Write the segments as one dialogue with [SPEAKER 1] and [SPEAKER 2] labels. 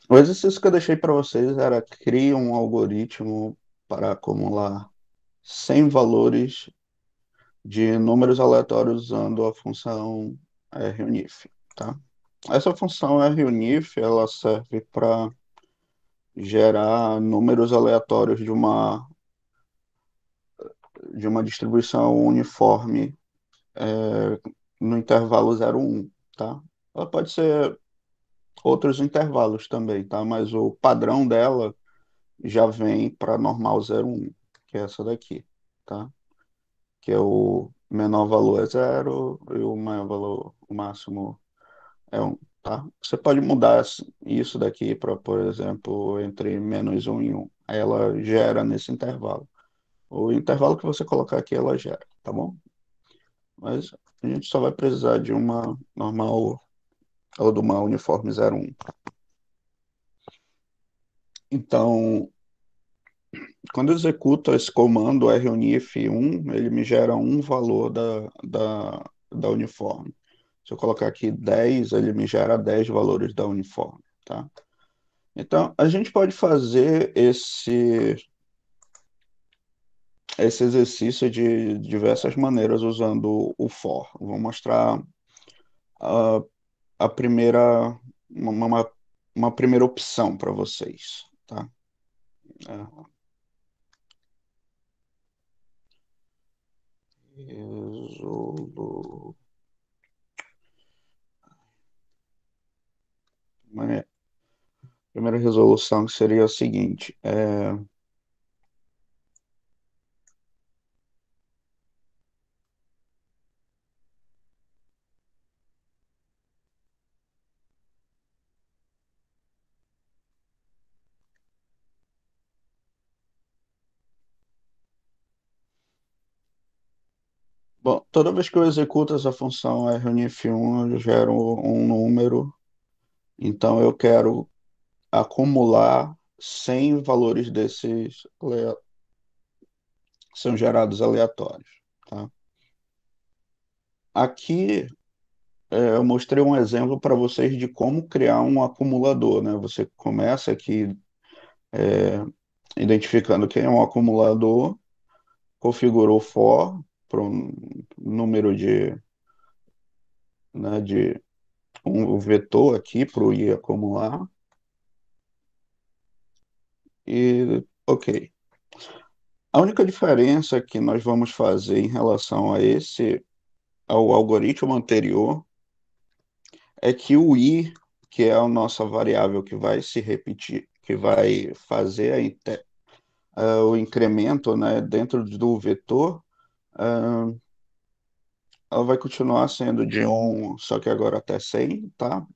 [SPEAKER 1] O exercício que eu deixei para vocês era criar um algoritmo para acumular 100 valores de números aleatórios usando a função RUNIF, tá? Essa função RUNIF, ela serve para gerar números aleatórios de uma distribuição uniforme no intervalo 0,1, tá? Ela pode ser outros intervalos também, tá? Mas o padrão dela já vem para normal 0,1, que é essa daqui, tá? Que é o menor valor é zero e o maior valor, o máximo é 1, tá? Você pode mudar isso daqui para, por exemplo, entre -1 e 1. Aí ela gera nesse intervalo. O intervalo que você colocar aqui, ela gera, tá bom? Mas a gente só vai precisar de uma normal ou de uma uniforme 0,1. Então, quando eu executo esse comando runif1, ele me gera um valor da uniforme. Se eu colocar aqui 10, ele me gera 10 valores da uniforme, tá? Então, a gente pode fazer esse exercício de diversas maneiras usando o for. Vou mostrar a, a primeira, uma primeira opção para vocês, tá? É, resolu- a primeira resolução que seria a seguinte. Bom, toda vez que eu executo essa função runif1, eu gero um número. Então, eu quero acumular 100 valores desses são gerados aleatórios, tá? Aqui eu mostrei um exemplo para vocês de como criar um acumulador, né? Você começa aqui identificando quem é um acumulador, configurou for para um número de um vetor aqui para o i acumular e ok. A única diferença que nós vamos fazer em relação ao algoritmo anterior, é que o i, que é a nossa variável que vai se repetir, que vai fazer o incremento, né, dentro do vetor, ah, ela vai continuar sendo de 1, só que agora até 100, tá?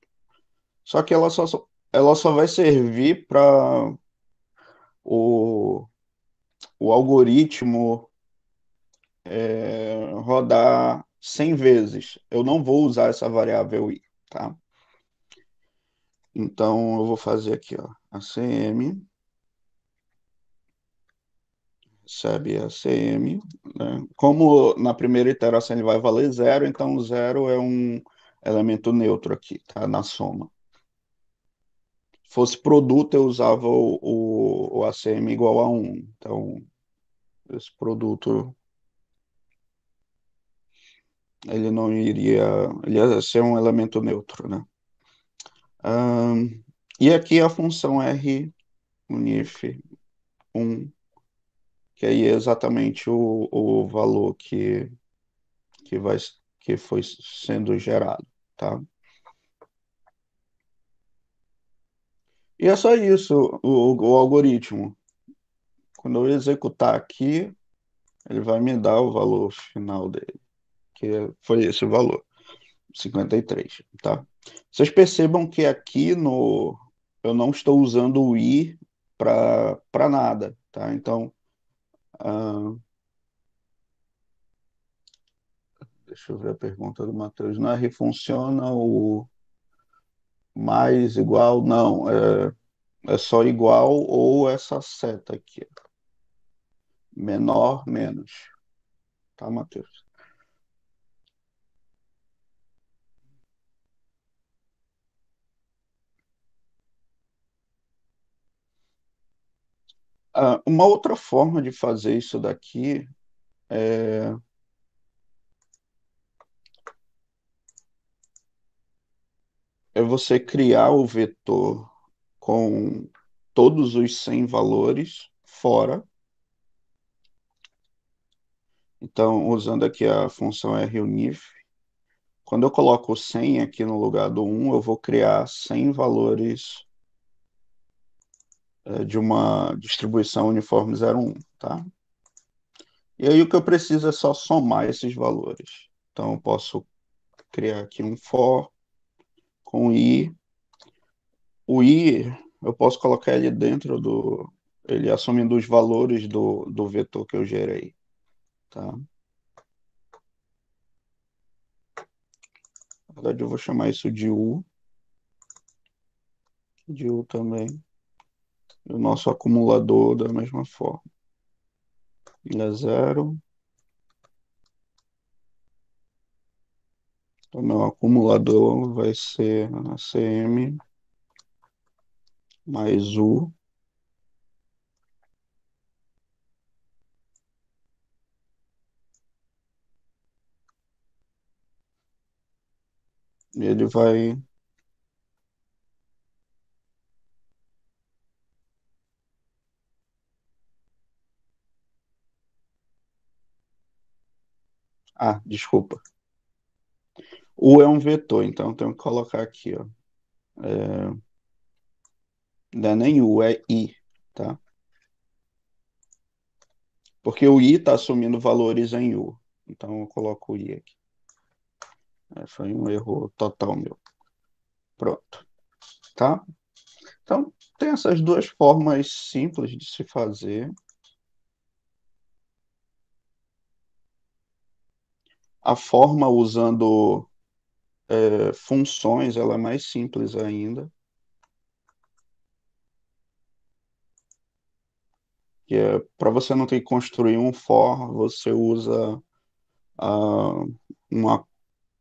[SPEAKER 1] Só que ela só vai servir para o, o algoritmo rodar 100 vezes. Eu não vou usar essa variável i, tá? Então, eu vou fazer aqui, ó, ACM, recebe ACM, né? Como na primeira iteração ele vai valer zero, então zero é um elemento neutro aqui, tá? Na soma. Se fosse produto, eu usava o ACM igual a 1. Então, esse produto, ele não iria, ele ia ser um elemento neutro, né? E aqui a função R unif 1, que aí é exatamente o valor que vai, que foi sendo gerado, tá? E é só isso, o algoritmo. Quando eu executar aqui, ele vai me dar o valor final dele, que foi esse o valor, 53, tá? Vocês percebam que aqui no eu não estou usando o i para nada, tá? Então, ah, deixa eu ver a pergunta do Matheus. No R funciona o mais igual? Não, é só igual ou essa seta aqui, menor, menos, tá, Matheus? Uma outra forma de fazer isso daqui é você criar o vetor com todos os 100 valores fora. Então, usando aqui a função runif, quando eu coloco 100 aqui no lugar do 1, eu vou criar 100 valores de uma distribuição uniforme 0,1, tá? E aí o que eu preciso é só somar esses valores. Então, eu posso criar aqui um for com i. O i, eu posso colocar ele dentro do... ele assumindo os valores do vetor que eu gerei, tá? Na verdade, eu vou chamar isso de u também. E o nosso acumulador da mesma forma. Ele é zero. O meu acumulador vai ser ACM mais U. E ele vai... Ah, desculpa. U é um vetor, então eu tenho que colocar aqui, ó. Não é nem U, é I, tá? Porque o I está assumindo valores em U. Então eu coloco o I aqui. Foi um erro total meu. Pronto, tá? Então, tem essas duas formas simples de se fazer. A forma usando funções, ela é mais simples ainda, que é para você não ter que construir um for, você usa ah, uma,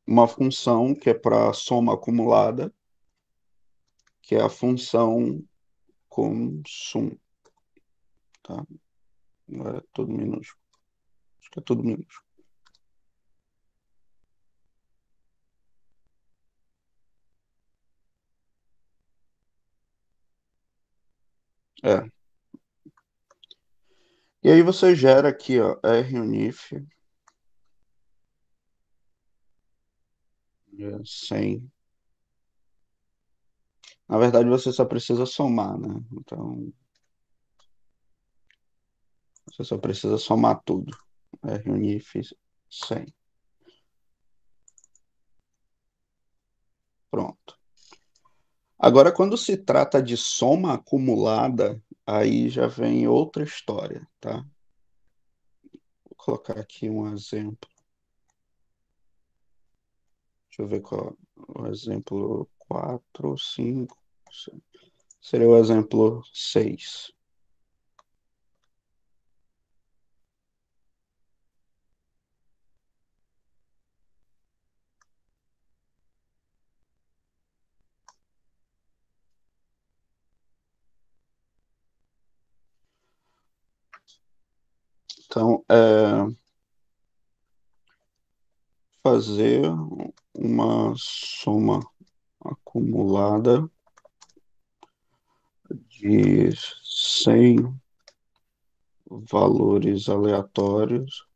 [SPEAKER 1] uma função que é para soma acumulada, que é a função consum, tá? Não é tudo minúsculo. Acho que é tudo minúsculo. É. E aí você gera aqui, ó, runif, 100. Na verdade, você só precisa somar, né? Então, você só precisa somar tudo. Runif 100. Pronto. Agora, quando se trata de soma acumulada, aí já vem outra história, tá? Vou colocar aqui um exemplo. Deixa eu ver qual é o exemplo 4, 5. Seria o exemplo 6. Então, fazer uma soma acumulada de 100 valores aleatórios,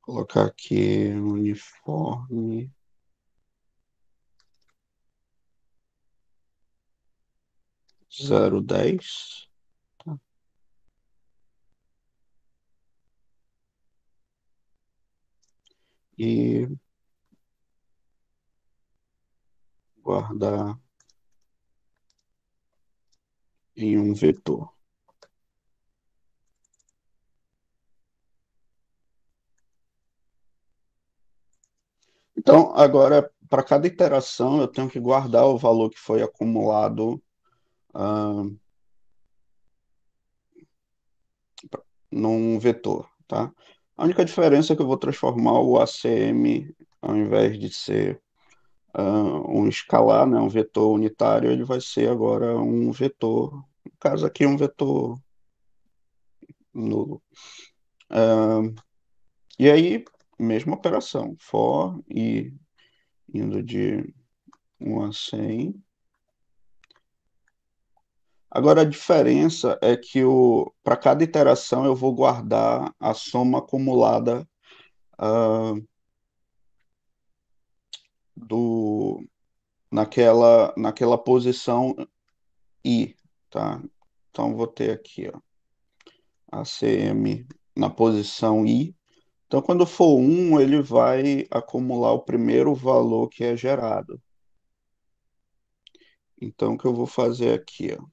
[SPEAKER 1] colocar aqui uniforme 010, tá? E guardar em um vetor. Então, agora, para cada iteração, eu tenho que guardar o valor que foi acumulado ah, num vetor, tá? A única diferença é que eu vou transformar o ACM, ao invés de ser um escalar, né, um vetor unitário, ele vai ser agora um vetor, no caso aqui um vetor nulo. Ah, e aí, mesma operação, for e indo de 1 a 100. Agora a diferença é que para cada iteração eu vou guardar a soma acumulada ah, do naquela posição I, tá? Então vou ter aqui, ó, ACM na posição I. Então quando for 1, ele vai acumular o primeiro valor que é gerado. Então o que eu vou fazer aqui, ó,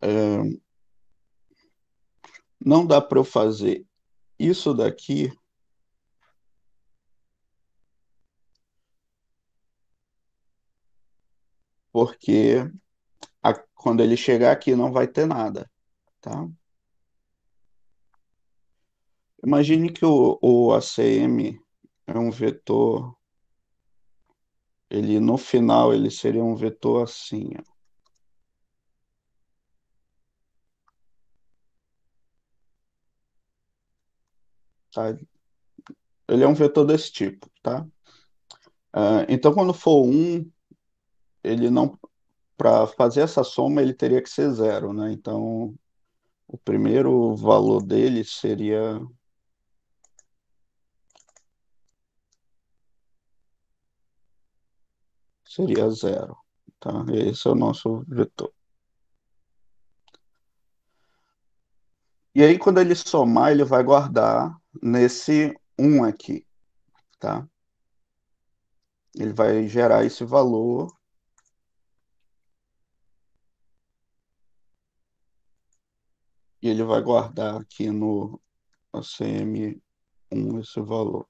[SPEAKER 1] é, não dá para eu fazer isso daqui porque quando ele chegar aqui não vai ter nada, tá? Imagine que o ACM é um vetor, ele no final ele seria um vetor assim, ó, tá? Ele é um vetor desse tipo, tá? Então quando for um, ele não, para fazer essa soma ele teria que ser zero, né? Então o primeiro valor dele seria zero, tá? Esse é o nosso vetor. E aí quando ele somar, ele vai guardar nesse um aqui, tá? Ele vai gerar esse valor e ele vai guardar aqui no ACM1 esse valor.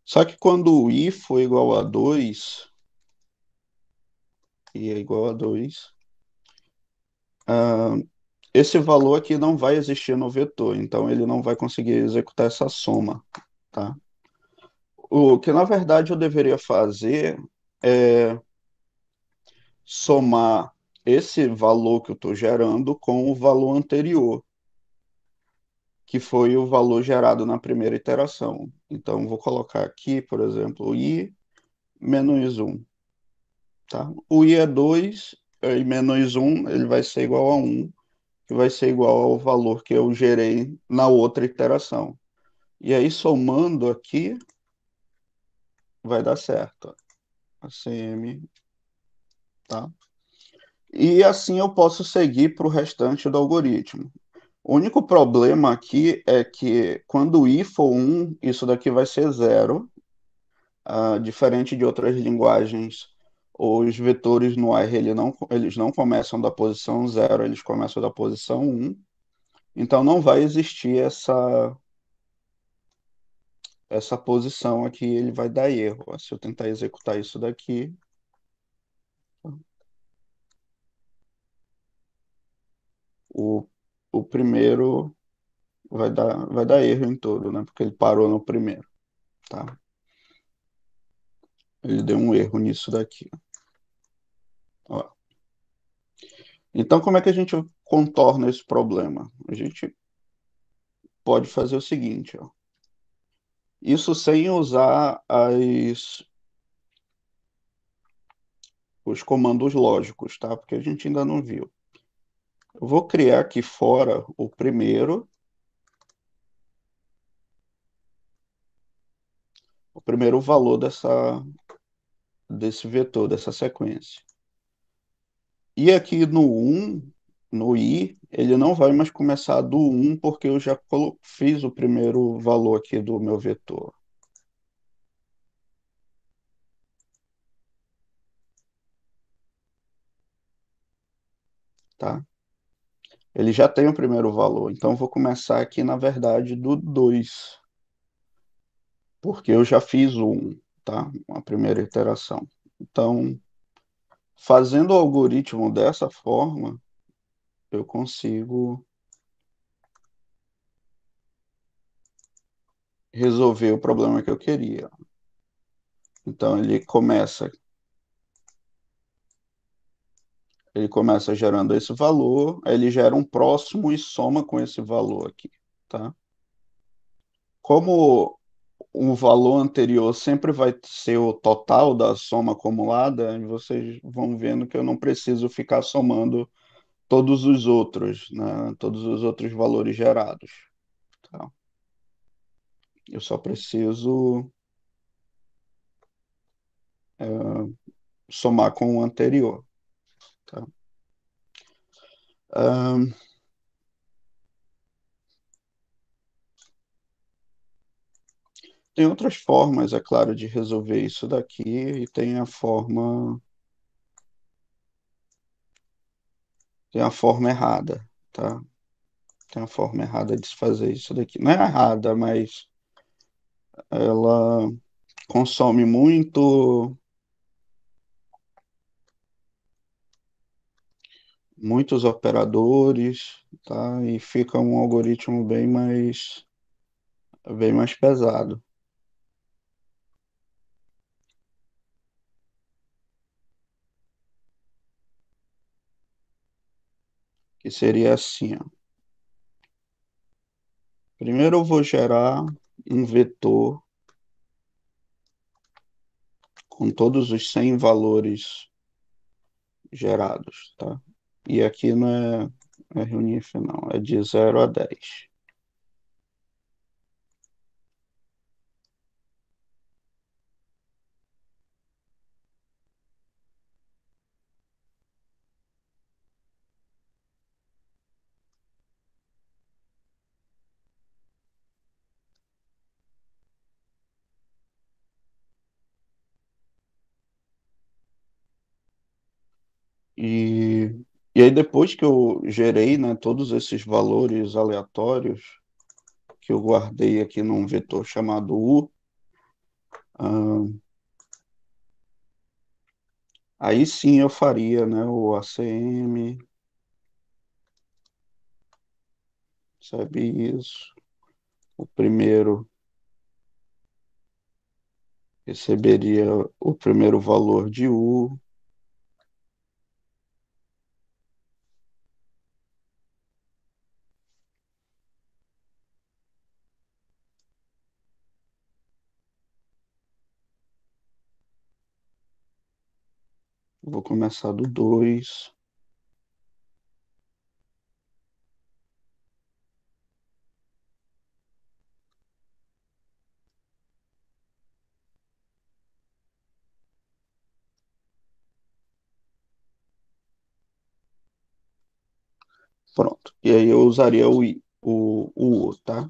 [SPEAKER 1] Só que quando o i for igual a 2, i é igual a 2, ah, esse valor aqui não vai existir no vetor, então ele não vai conseguir executar essa soma, tá? O que na verdade eu deveria fazer é somar esse valor que eu estou gerando com o valor anterior, que foi o valor gerado na primeira iteração. Então, vou colocar aqui, por exemplo, i menos 1. Tá? O i é 2, e menos 1 ele vai ser igual a 1, que vai ser igual ao valor que eu gerei na outra iteração. E aí, somando aqui, vai dar certo. ACM, tá? E assim eu posso seguir para o restante do algoritmo. O único problema aqui é que quando o i for 1, isso daqui vai ser zero. Diferente de outras linguagens, os vetores no R eles não começam da posição zero, eles começam da posição 1. Então não vai existir essa posição aqui, ele vai dar erro. Se eu tentar executar isso daqui, o, o primeiro vai dar erro em todo, né? Porque ele parou no primeiro, tá? Ele deu um erro nisso daqui. Ó. Então, como é que a gente contorna esse problema? A gente pode fazer o seguinte, ó. Isso sem usar os comandos lógicos, tá? Porque a gente ainda não viu. Eu vou criar aqui fora o primeiro valor desse vetor, dessa sequência. E aqui no 1, no i, ele não vai mais começar do 1, porque eu já fiz o primeiro valor aqui do meu vetor. tá? Ele já tem o primeiro valor, então eu vou começar aqui, na verdade, do 2, porque eu já fiz o 1, tá? A primeira iteração. Então, fazendo o algoritmo dessa forma, eu consigo resolver o problema que eu queria. Então, ele começa gerando esse valor, aí ele gera um próximo e soma com esse valor aqui, tá? Como o valor anterior sempre vai ser o total da soma acumulada, vocês vão vendo que eu não preciso ficar somando todos os outros, né? Todos os outros valores gerados, tá? Eu só preciso somar com o anterior, tá? Ahn, tem outras formas, é claro, de resolver isso daqui, e tem a forma errada, tá? Tem a forma errada de se fazer isso daqui. Não é errada, mas ela consome muitos operadores, tá? E fica um algoritmo bem mais pesado, que seria assim, ó. Primeiro eu vou gerar um vetor com todos os 100 valores gerados, tá? E aqui não é reunif, não, é de 0 a 10. E, e aí depois que eu gerei, né, todos esses valores aleatórios, que eu guardei aqui num vetor chamado U, ah, aí sim eu faria, né, o ACM, sabe isso? O primeiro receberia o primeiro valor de U, vou começar do 2, pronto. E aí eu usaria o U, tá?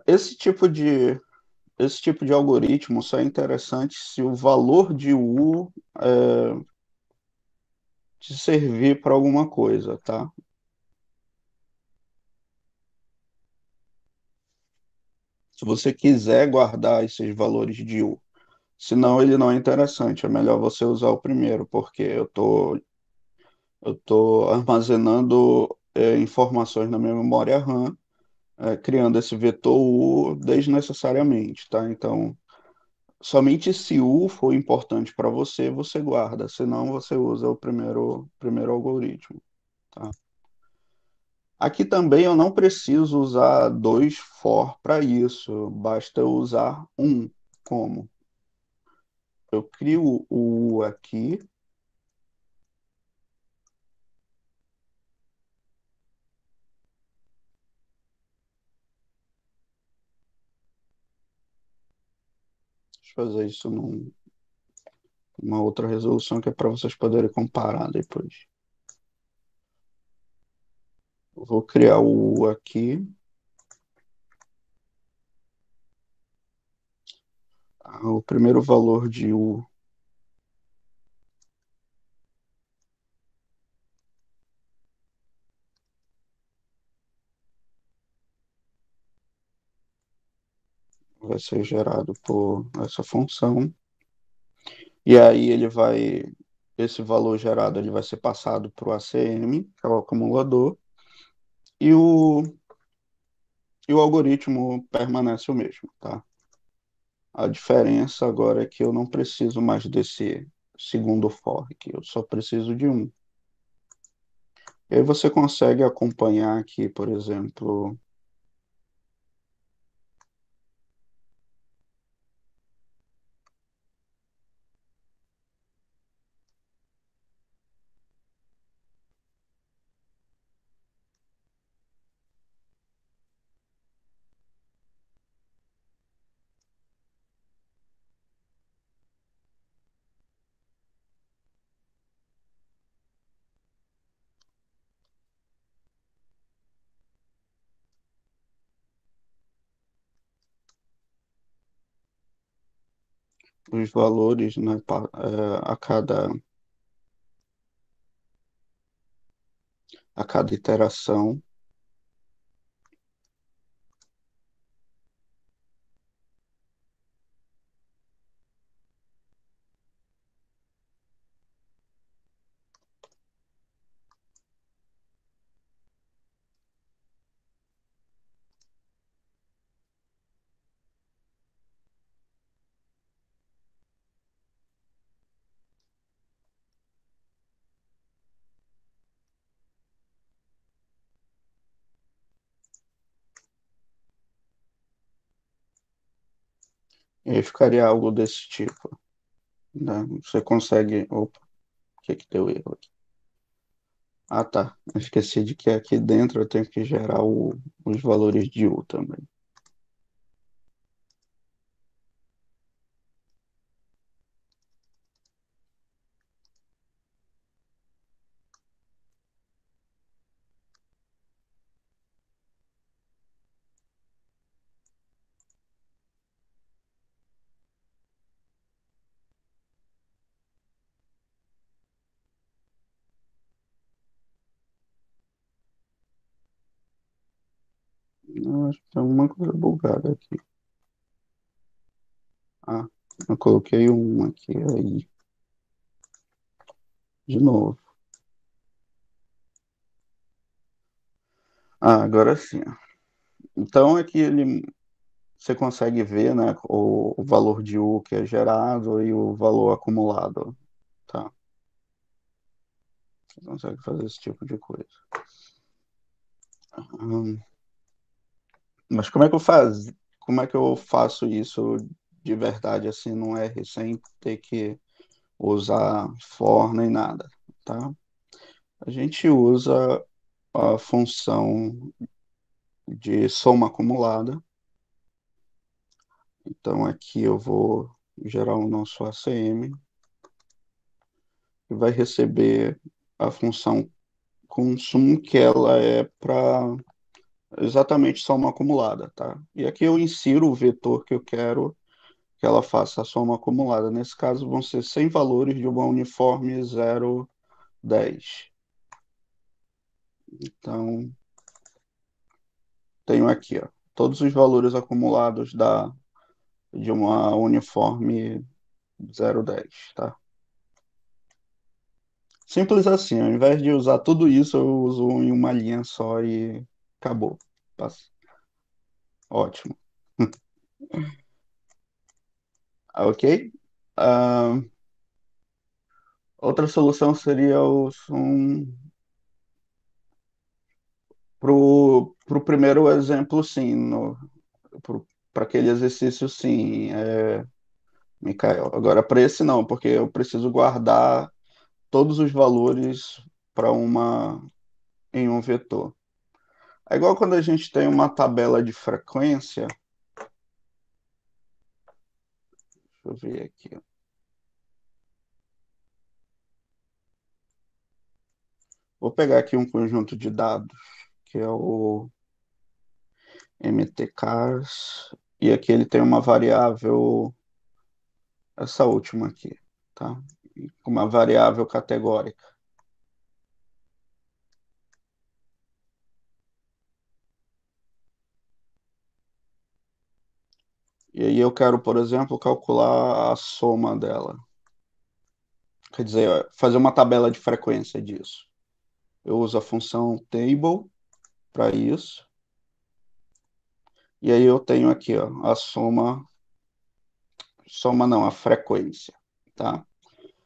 [SPEAKER 1] Esse tipo de algoritmo só é interessante se o valor de U te servir para alguma coisa, tá? Se você quiser guardar esses valores de U. Senão ele não é interessante. É melhor você usar o primeiro, porque eu tô armazenando informações na minha memória RAM, criando esse vetor U desnecessariamente, tá? Então, somente se U for importante para você, você guarda. Senão, você usa o primeiro algoritmo, tá? Aqui também eu não preciso usar dois for para isso. Basta eu usar um. Como? Eu crio o U aqui. Deixa eu fazer isso numa outra resolução que é para vocês poderem comparar depois. Eu vou criar o U aqui. O primeiro valor de U ser gerado por essa função. E aí esse valor gerado ele vai ser passado para o ACM, que é o acumulador, e e o algoritmo permanece o mesmo, tá? A diferença agora é que eu não preciso mais desse segundo for, que eu só preciso de um. E aí você consegue acompanhar aqui, por exemplo, os valores, né, a cada iteração. E aí ficaria algo desse tipo, né? Você consegue. Opa, o que que deu erro aqui? Ah, tá. Eu esqueci de que aqui dentro eu tenho que gerar os valores de U também. Eu acho que tem alguma coisa bugada aqui. Ah, eu coloquei um aqui, aí, de novo. Ah, agora sim. Ó. Então aqui você consegue ver, né, o valor de U que é gerado e o valor acumulado, tá? Você consegue fazer esse tipo de coisa. Hum, mas como é que eu faço isso de verdade assim no R sem ter que usar for nem nada, tá? A gente usa a função de soma acumulada. Então aqui eu vou gerar o nosso ACM e vai receber a função consumo que ela é para exatamente soma acumulada, tá? E aqui eu insiro o vetor que eu quero que ela faça a soma acumulada. Nesse caso vão ser 100 valores de uma uniforme 0,10. Então tenho aqui, ó, todos os valores acumulados de uma uniforme 0,10, tá? Simples assim, ao invés de usar tudo isso, eu uso em uma linha só e acabou. Passa. Ótimo. Ok? Ah, outra solução seria pro primeiro exemplo, sim, para aquele exercício, sim, Micael. Agora, para esse não, porque eu preciso guardar todos os valores para em um vetor. É igual quando a gente tem uma tabela de frequência. Deixa eu ver aqui. Ó. Vou pegar aqui um conjunto de dados, que é o mtcars, e aqui ele tem uma variável, essa última aqui, tá? Uma variável categórica. E aí eu quero, por exemplo, calcular a soma dela. Quer dizer, fazer uma tabela de frequência disso. Eu uso a função table para isso. E aí eu tenho aqui, ó, a soma não, a frequência, tá?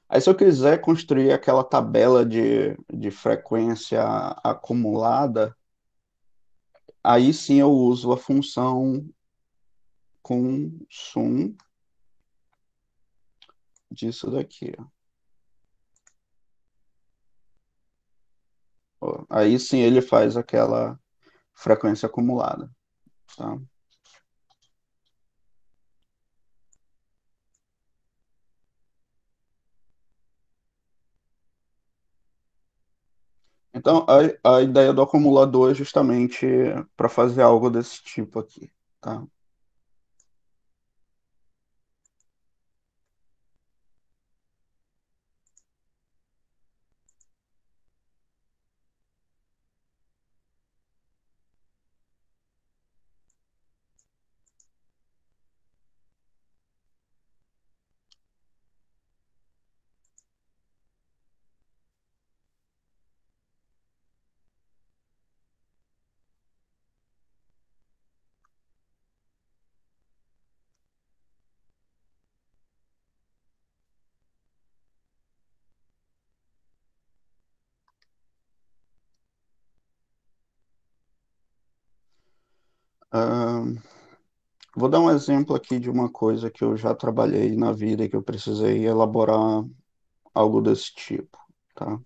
[SPEAKER 1] Aí se eu quiser construir aquela tabela de frequência acumulada, aí sim eu uso a função com sum disso daqui, ó. Aí sim ele faz aquela frequência acumulada, tá? Então, a ideia do acumulador é justamente para fazer algo desse tipo aqui, tá? Ahn, Vou dar um exemplo aqui de uma coisa que eu já trabalhei na vida e que eu precisei elaborar algo desse tipo, tá?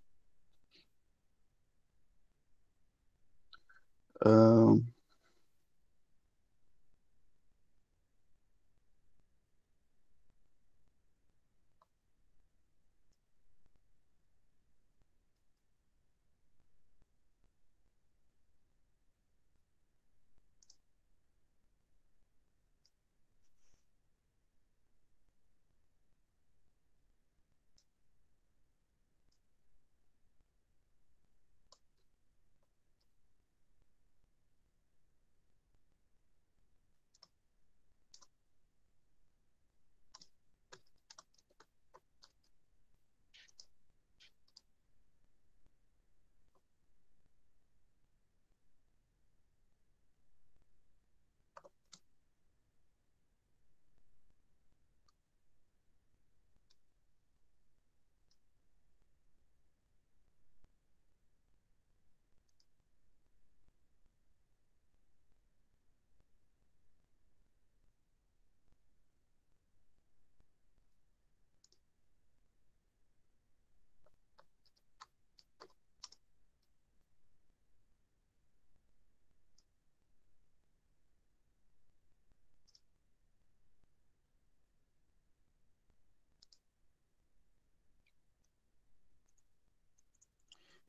[SPEAKER 1] Ahn,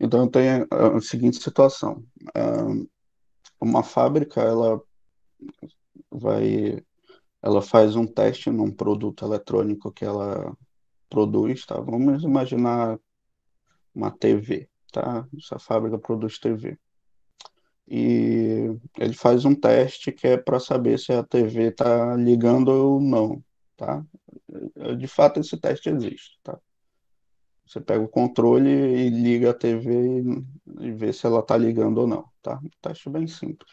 [SPEAKER 1] então eu tenho a seguinte situação. Ahn, uma fábrica, vai, ela faz um teste num produto eletrônico que ela produz, tá? Vamos imaginar uma TV, tá? Essa fábrica produz TV. E ele faz um teste que é para saber se a TV está ligando ou não, tá? De fato, esse teste existe, tá? Você pega o controle e liga a TV e vê se ela está ligando ou não, tá? Um teste bem simples.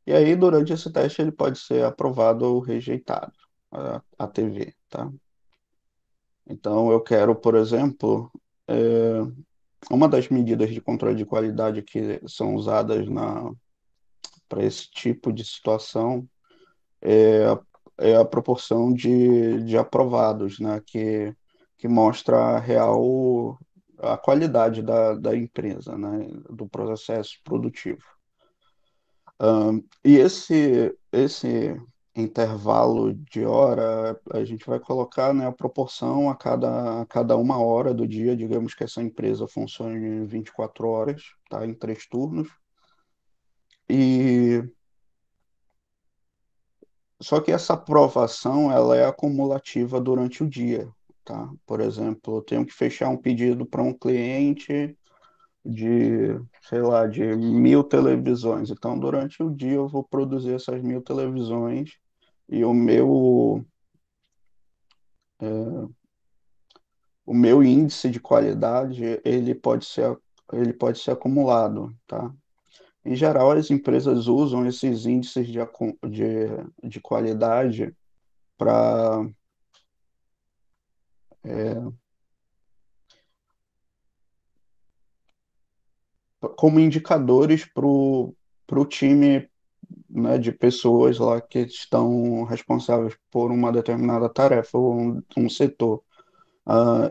[SPEAKER 1] E aí, durante esse teste, ele pode ser aprovado ou rejeitado, a TV, tá? Então, eu quero, por exemplo, é, uma das medidas de controle de qualidade que são usadas para esse tipo de situação é a proporção de aprovados, né, que mostra a real a qualidade da empresa, né, do processo produtivo. E esse intervalo de hora, a gente vai colocar, né, a proporção a cada uma hora do dia, digamos que essa empresa funcione em 24 horas, tá, em 3 turnos, e só que essa aprovação ela é acumulativa durante o dia, tá? Por exemplo, eu tenho que fechar um pedido para um cliente de, sei lá, de 1.000 televisões. Então, durante o dia eu vou produzir essas 1.000 televisões E o meu índice de qualidade, ele pode ser acumulado, tá? Em geral, as empresas usam esses índices de qualidade para como indicadores para o time, né, de pessoas lá que estão responsáveis por uma determinada tarefa ou um setor.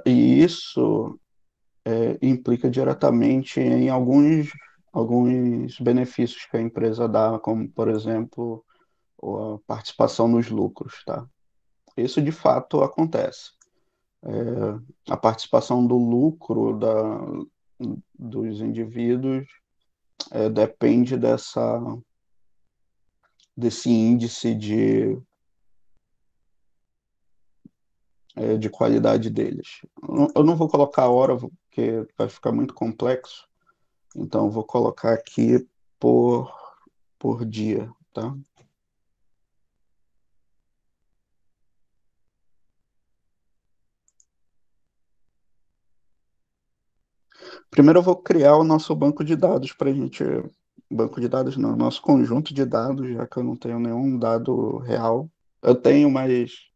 [SPEAKER 1] E isso implica diretamente em alguns benefícios que a empresa dá, como, por exemplo, a participação nos lucros, tá? Isso de fato acontece. A participação do lucro dos indivíduos depende desse índice de qualidade deles. Eu não vou colocar a hora, porque vai ficar muito complexo, então eu vou colocar aqui por, por dia, tá? Primeiro eu vou criar o nosso banco de dados para a gente. Banco de dados não, nosso conjunto de dados, já que eu não tenho nenhum dado real. Eu tenho, mas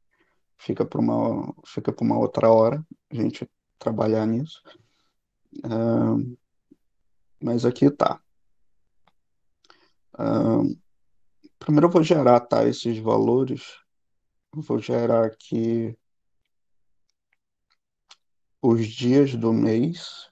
[SPEAKER 1] fica para uma outra hora a gente trabalhar nisso. Mas aqui tá. Ah, Primeiro eu vou gerar, tá, esses valores. Eu vou gerar aqui os dias do mês.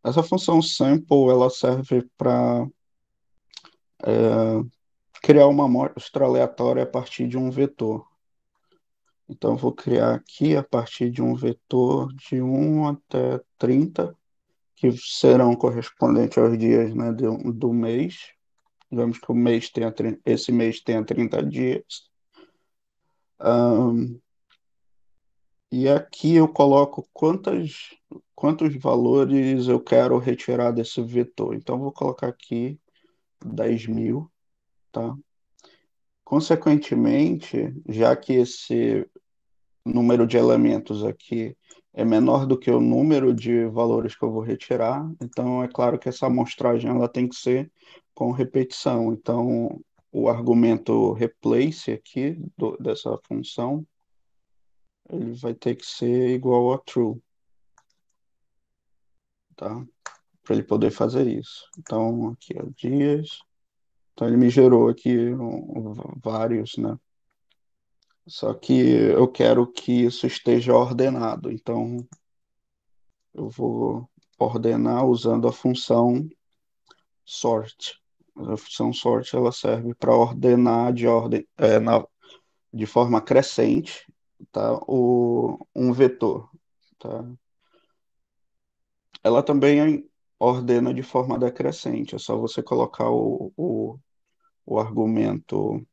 [SPEAKER 1] Essa função sample, ela serve para criar uma amostra aleatória a partir de um vetor. Então, eu vou criar aqui a partir de um vetor de 1 até 30, que serão correspondentes aos dias, né, do mês. Digamos que esse mês tenha 30 dias. E aqui eu coloco quantos valores eu quero retirar desse vetor. Então, eu vou colocar aqui 10.000, tá? Consequentemente, já que esse número de elementos aqui é menor do que o número de valores que eu vou retirar, então é claro que essa amostragem ela tem que ser com repetição. Então, o argumento replace aqui dessa função, ele vai ter que ser igual a true, tá? Para ele poder fazer isso. Então, aqui, ó, dias. Então, ele me gerou aqui vários, né? Só que eu quero que isso esteja ordenado. Então, eu vou ordenar usando a função sort. A função sort ela serve para ordenar de forma crescente, tá? Um vetor, tá? Ela também ordena de forma decrescente. É só você colocar o argumento.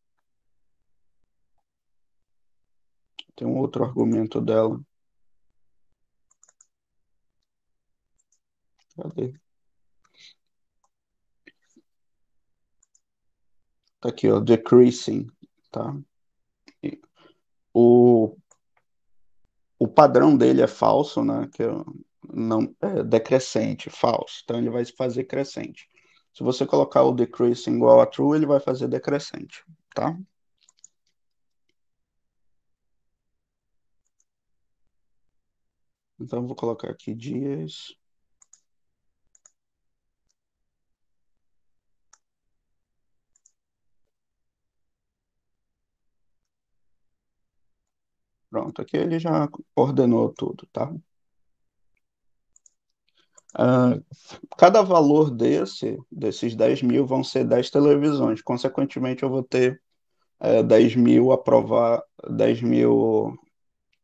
[SPEAKER 1] Tem um outro argumento dela. Cadê? Tá aqui, ó, decreasing, tá? E O, o padrão dele é falso, né? Não, é decrescente, falso. Então ele vai fazer crescente. Se você colocar o decreasing igual a true, ele vai fazer decrescente, tá? Então eu vou colocar aqui dias. Pronto, aqui ele já ordenou tudo, tá? Ah, Cada valor desses 10.000 vão ser 10 televisões. Consequentemente, eu vou ter 10.000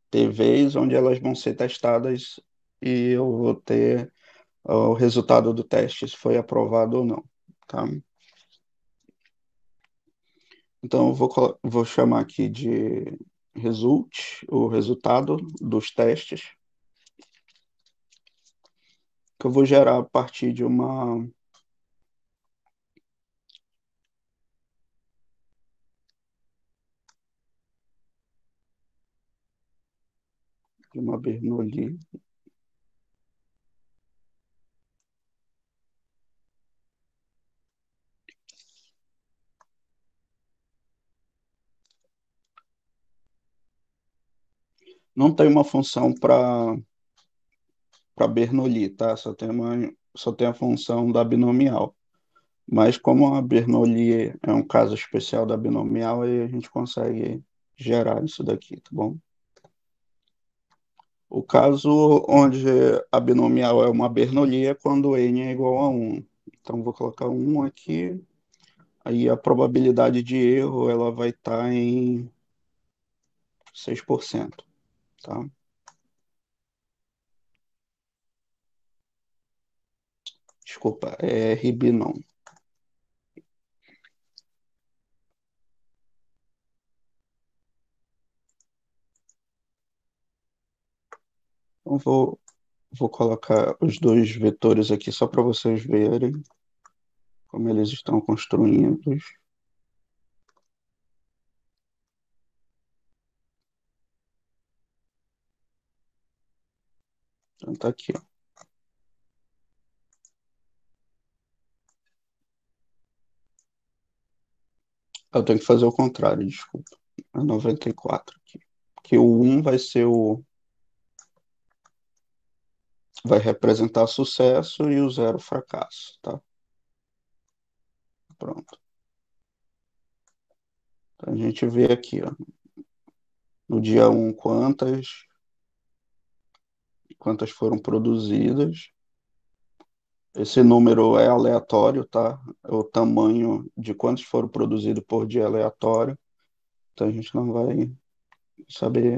[SPEAKER 1] TVs onde elas vão ser testadas e eu vou ter o resultado do teste, se foi aprovado ou não, tá? Então, vou chamar aqui de result, o resultado dos testes, que eu vou gerar a partir de uma Bernoulli. Não tem uma função para Bernoulli, tá? Só tem a função da binomial. Mas como a Bernoulli é um caso especial da binomial, aí a gente consegue gerar isso daqui, tá bom? O caso onde a binomial é uma Bernoulli é quando n é igual a 1. Então, vou colocar 1 aqui, aí a probabilidade de erro ela vai estar em 6%, tá? Desculpa, é RB não. Então, vou colocar os dois vetores aqui só para vocês verem como eles estão construídos. Então, tá aqui, ó. Eu tenho que fazer o contrário, desculpa. É 94 aqui. Que o 1 vai representar sucesso e o 0 fracasso, tá? Pronto. Então, a gente vê aqui, ó, no dia 1 quantas foram produzidas. Esse número é aleatório, tá? É o tamanho de quantos foram produzidos por dia aleatório. Então a gente não vai saber,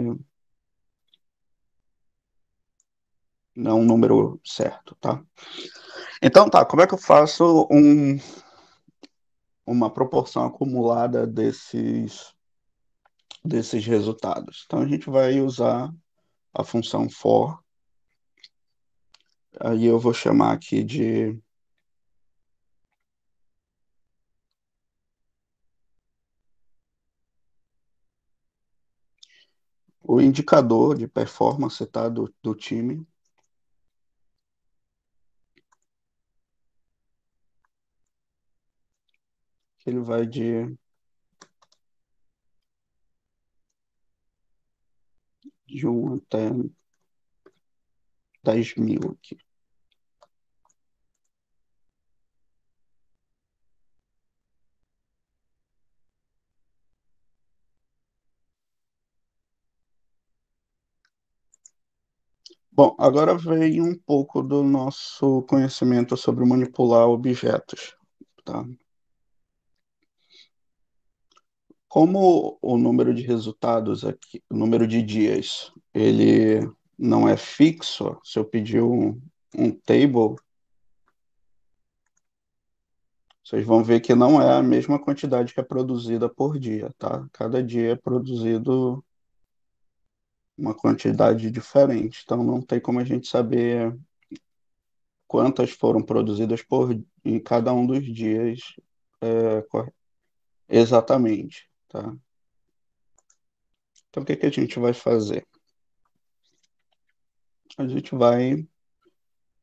[SPEAKER 1] não é um número certo, tá? Então tá, como é que eu faço uma proporção acumulada desses resultados? Então a gente vai usar a função for, aí eu vou chamar aqui de o indicador de performance, tá, do time. Ele vai de 1 até 10.000 aqui. Bom, agora vem um pouco do nosso conhecimento sobre manipular objetos, tá? Como o número de resultados aqui, o número de dias, ele não é fixo, se eu pedir um table, vocês vão ver que não é a mesma quantidade que é produzida por dia, tá? Cada dia é produzido uma quantidade diferente, então não tem como a gente saber quantas foram produzidas em cada um dos dias, exatamente, tá? Então, o que que a gente vai fazer? A gente vai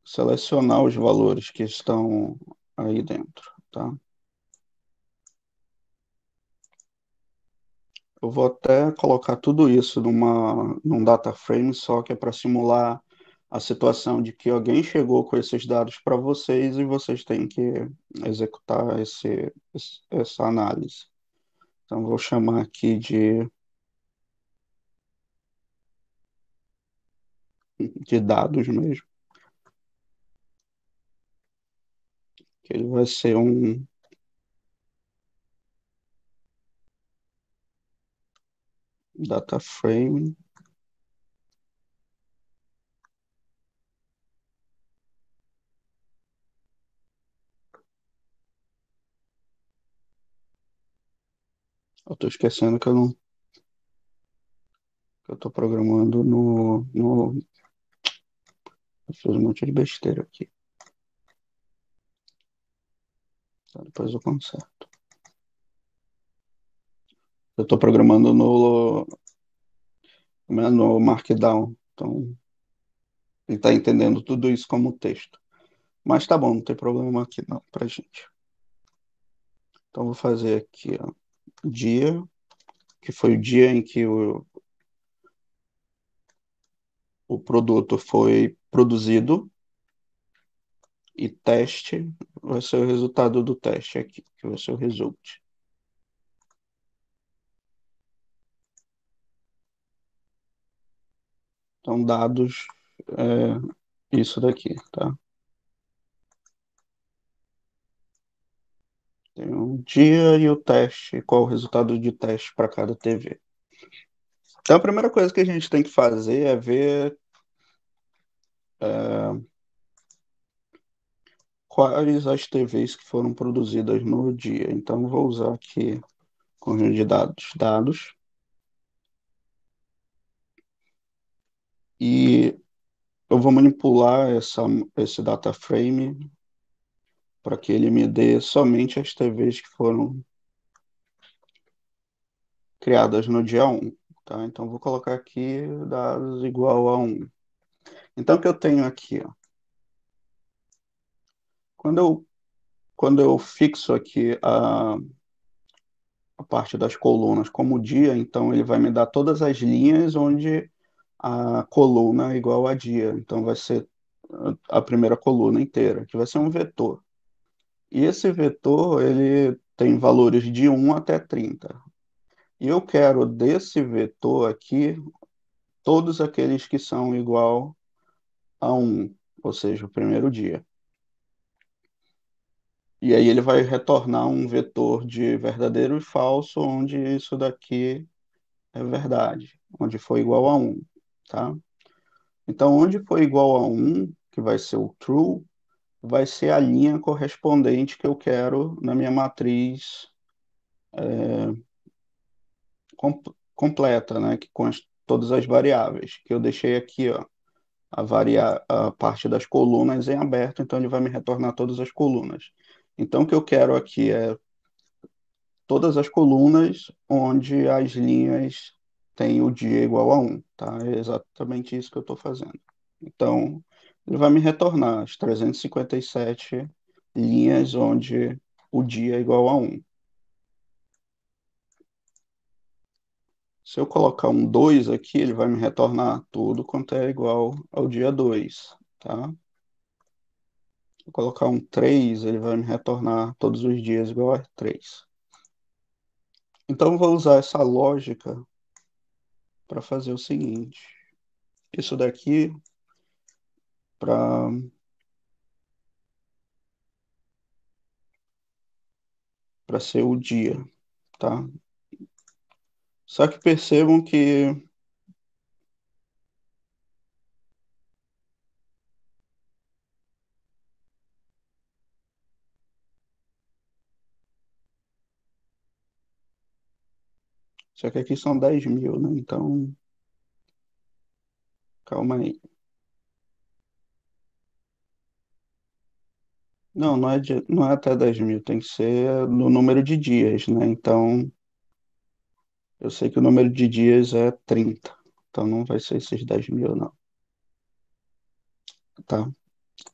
[SPEAKER 1] selecionar os valores que estão aí dentro, tá? Eu vou até colocar tudo isso num data frame só, que é para simular a situação de que alguém chegou com esses dados para vocês e vocês têm que executar essa análise. Então, vou chamar aqui de dados mesmo, que ele vai ser um data frame. Eu tô esquecendo que eu tô programando eu fiz um monte de besteira aqui. Tá, depois eu conserto. Eu tô programando no Markdown. Então, ele tá entendendo tudo isso como texto. Mas tá bom, não tem problema aqui não, pra gente. Então, vou fazer aqui, ó, dia, que foi o dia em que o produto foi produzido, e teste vai ser o resultado do teste aqui, que vai ser o result. Então, dados, isso daqui, tá? Tem o dia e o teste, qual o resultado de teste para cada TV. Então, a primeira coisa que a gente tem que fazer é ver quais as TVs que foram produzidas no dia. Então, vou usar aqui conjunto de dados, e eu vou manipular esse data frame para que ele me dê somente as TVs que foram criadas no dia 1, tá? Então, vou colocar aqui dados igual a 1. Então, o que eu tenho aqui, ó, quando eu, quando eu fixo aqui a parte das colunas como dia, então ele vai me dar todas as linhas onde a coluna é igual a dia. Então, vai ser a primeira coluna inteira, que vai ser um vetor. E esse vetor, ele tem valores de 1 até 30. E eu quero desse vetor aqui todos aqueles que são igual a 1, ou seja, o primeiro dia. E aí ele vai retornar um vetor de verdadeiro e falso, onde isso daqui é verdade, onde for igual a 1, tá? Então, onde for igual a 1, que vai ser o true, vai ser a linha correspondente que eu quero na minha matriz completa, né? Que consta todas as variáveis, que eu deixei aqui, ó, a parte das colunas em aberto, então ele vai me retornar todas as colunas. Então, o que eu quero aqui é todas as colunas onde as linhas têm o dia igual a 1, tá? É exatamente isso que eu estou fazendo. Então, ele vai me retornar as 357 linhas onde o dia é igual a 1. Se eu colocar um 2 aqui, ele vai me retornar tudo quanto é igual ao dia 2, tá? Se eu colocar um 3, ele vai me retornar todos os dias igual a 3. Então, eu vou usar essa lógica para fazer o seguinte. Isso daqui para ser o dia, tá? Só que percebam que só que aqui são 10.000, né? Então, calma aí. Não, não é até 10.000, tem que ser no número de dias, né? Então, eu sei que o número de dias é 30. Então, não vai ser esses 10.000, não, tá?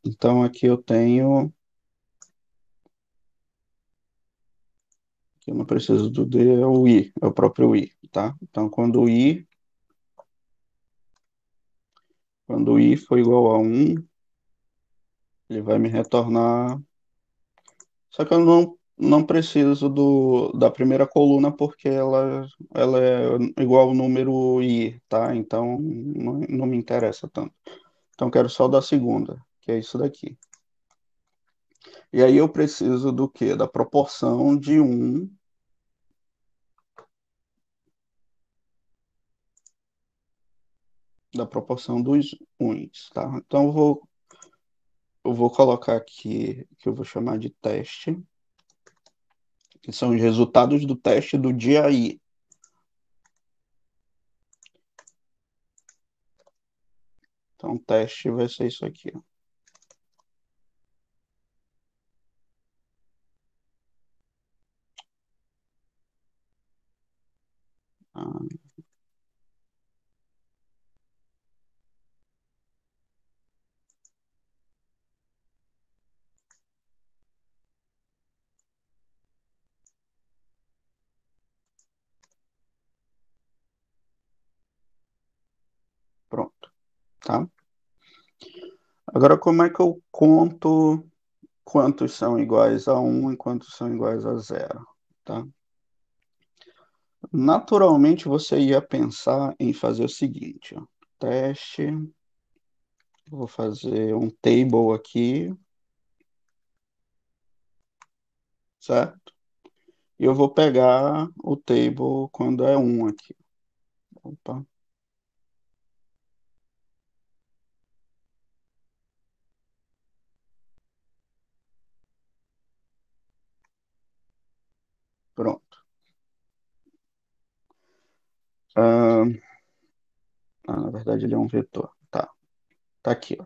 [SPEAKER 1] Então, aqui eu tenho. Que eu não preciso do D, é o I, é o próprio I, tá? Então, quando o I for igual a 1, ele vai me retornar. Só que eu não preciso da primeira coluna porque ela é igual ao número i, tá? Então não me interessa tanto. Então eu quero só da segunda, que é isso daqui. E aí eu preciso do quê? Da proporção de 1 da proporção dos uns, tá? Então eu vou colocar aqui, que eu vou chamar de teste, que são os resultados do teste do dia I. Então, o teste vai ser isso aqui, ó. Ah, pronto, tá? Agora, como é que eu conto quantos são iguais a um e quantos são iguais a zero, tá? Naturalmente, você ia pensar em fazer o seguinte, ó. Teste, vou fazer um table aqui, certo? E eu vou pegar o table quando é um aqui. Opa, pronto. Ah, na verdade, ele é um vetor. Tá aqui, ó.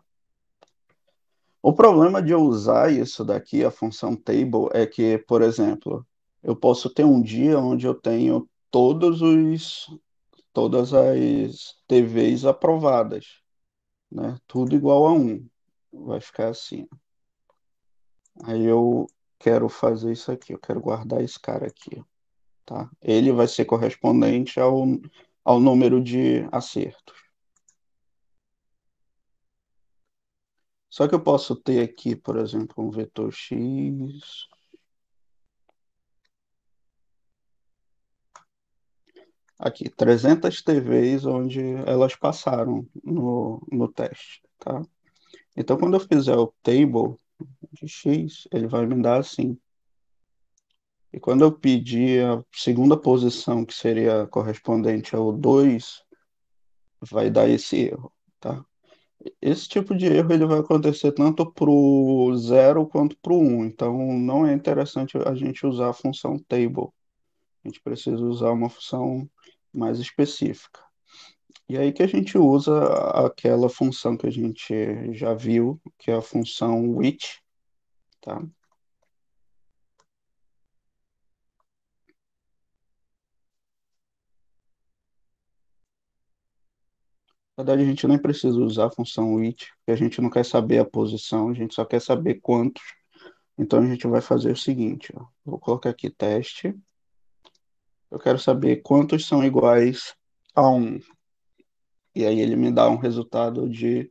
[SPEAKER 1] O problema de eu usar isso daqui, a função table, é que, por exemplo, eu posso ter um dia onde eu tenho todas as TVs aprovadas, né? Tudo igual a um. Vai ficar assim. Aí eu quero fazer isso aqui, eu quero guardar esse cara aqui, tá? Ele vai ser correspondente ao número de acertos. Só que eu posso ter aqui, por exemplo, um vetor x, aqui, 300 TVs onde elas passaram no teste, tá? Então, quando eu fizer o table de x, ele vai me dar assim. E quando eu pedir a segunda posição, que seria correspondente ao 2, vai dar esse erro, tá? Esse tipo de erro ele vai acontecer tanto para o 0 quanto para o 1. Então, não é interessante a gente usar a função table. A gente precisa usar uma função mais específica. E aí que a gente usa aquela função que a gente já viu, que é a função which, tá? Na verdade, a gente nem precisa usar a função which, porque a gente não quer saber a posição, a gente só quer saber quantos. Então a gente vai fazer o seguinte, ó. Vou colocar aqui teste. Eu quero saber quantos são iguais a um. E aí ele me dá um resultado de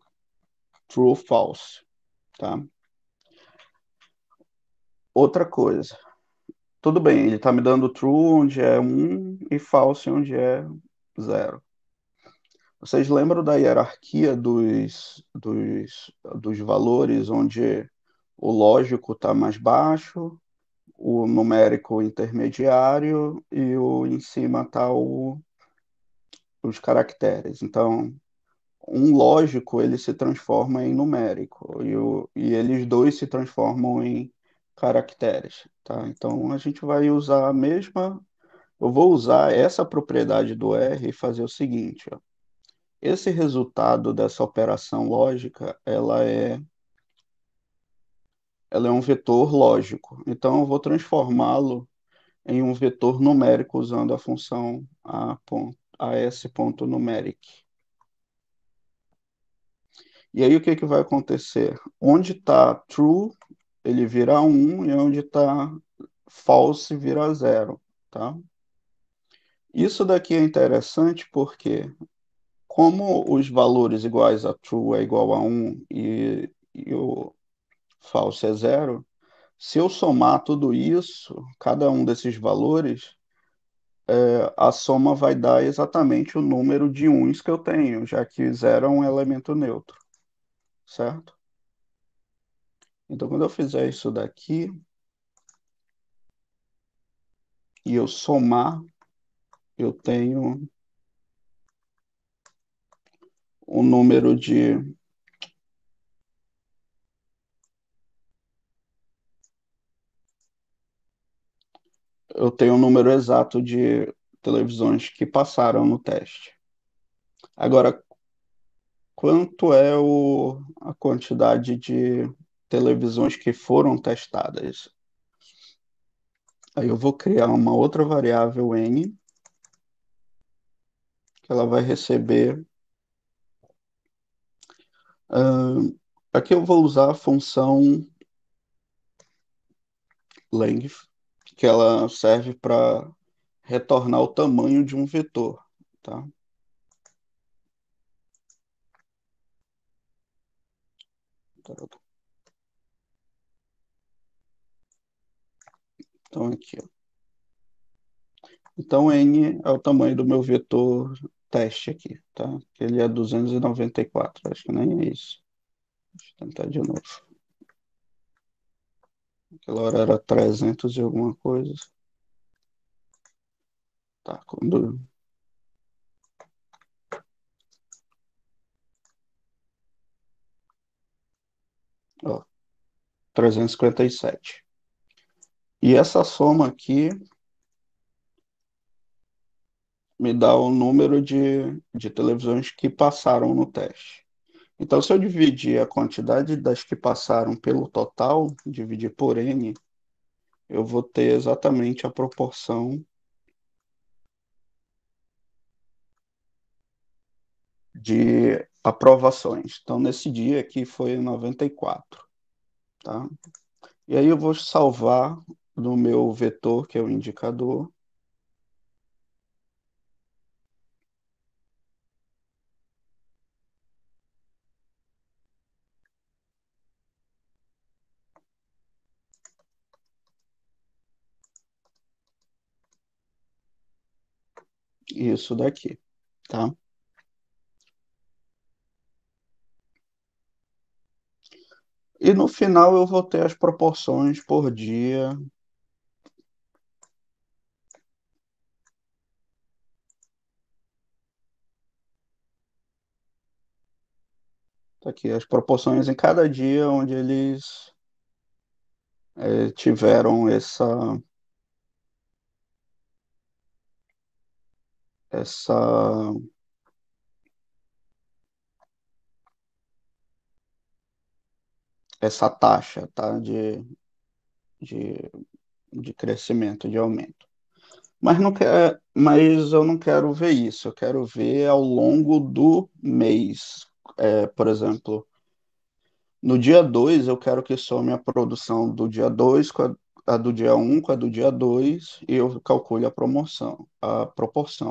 [SPEAKER 1] true ou false, tá? Outra coisa. Tudo bem, ele está me dando true onde é um e false onde é zero. Vocês lembram da hierarquia dos valores, onde o lógico está mais baixo, o numérico intermediário e o em cima está os caracteres. Então, um lógico ele se transforma em numérico e eles dois se transformam em caracteres, tá? Então, a gente vai usar a mesma. Eu vou usar essa propriedade do R e fazer o seguinte, ó. Esse resultado dessa operação lógica, ela é um vetor lógico. Então, eu vou transformá-lo em um vetor numérico usando a função as.numeric. E aí, o que que vai acontecer? Onde está true, ele vira 1, e onde está false, vira 0, tá? Isso daqui é interessante porque, como os valores iguais a true é igual a 1 e o false é 0, se eu somar tudo isso, cada um desses valores, a soma vai dar exatamente o número de uns que eu tenho, já que 0 é um elemento neutro, certo? Então, quando eu fizer isso daqui e eu somar, eu tenho o número eu tenho um número exato de televisões que passaram no teste. Agora, quanto é a quantidade de televisões que foram testadas? Aí eu vou criar uma outra variável n, que ela vai receber. Aqui eu vou usar a função length, que ela serve para retornar o tamanho de um vetor, tá? Então aqui, ó. Então n é o tamanho do meu vetor teste aqui, tá? Ele é 294, acho que nem é isso. Deixa eu tentar de novo. Aquela hora era 300 e alguma coisa. Tá, ó, 357. E essa soma aqui me dá o número de televisões que passaram no teste. Então, se eu dividir a quantidade das que passaram pelo total, dividir por N, eu vou ter exatamente a proporção de aprovações. Então, nesse dia aqui foi 94, tá? E aí eu vou salvar no meu vetor, que é o indicador, isso daqui, tá? E no final eu vou ter as proporções por dia. Tá aqui, as proporções em cada dia onde eles tiveram essa, essa taxa, tá? De, de crescimento, de aumento. Mas eu não quero ver isso, eu quero ver ao longo do mês. Por exemplo, no dia 2 eu quero que some a produção do dia 2 com a do dia um com a do dia 2 e eu calcule a proporção.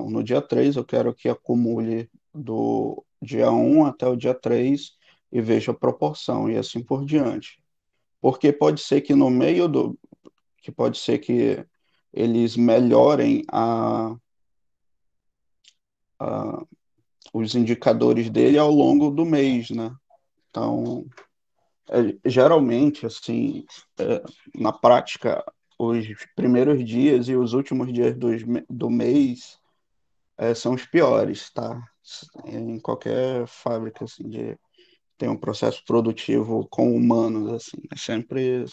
[SPEAKER 1] No dia 3 eu quero que acumule do dia um até o dia 3 e veja a proporção e assim por diante. Porque pode ser que no meio que pode ser que eles melhorem a, os indicadores dele ao longo do mês, né? Então, geralmente, assim, na prática, os primeiros dias e os últimos dias do mês são os piores, tá? Em qualquer fábrica, assim, tem um processo produtivo com humanos, assim, sempre,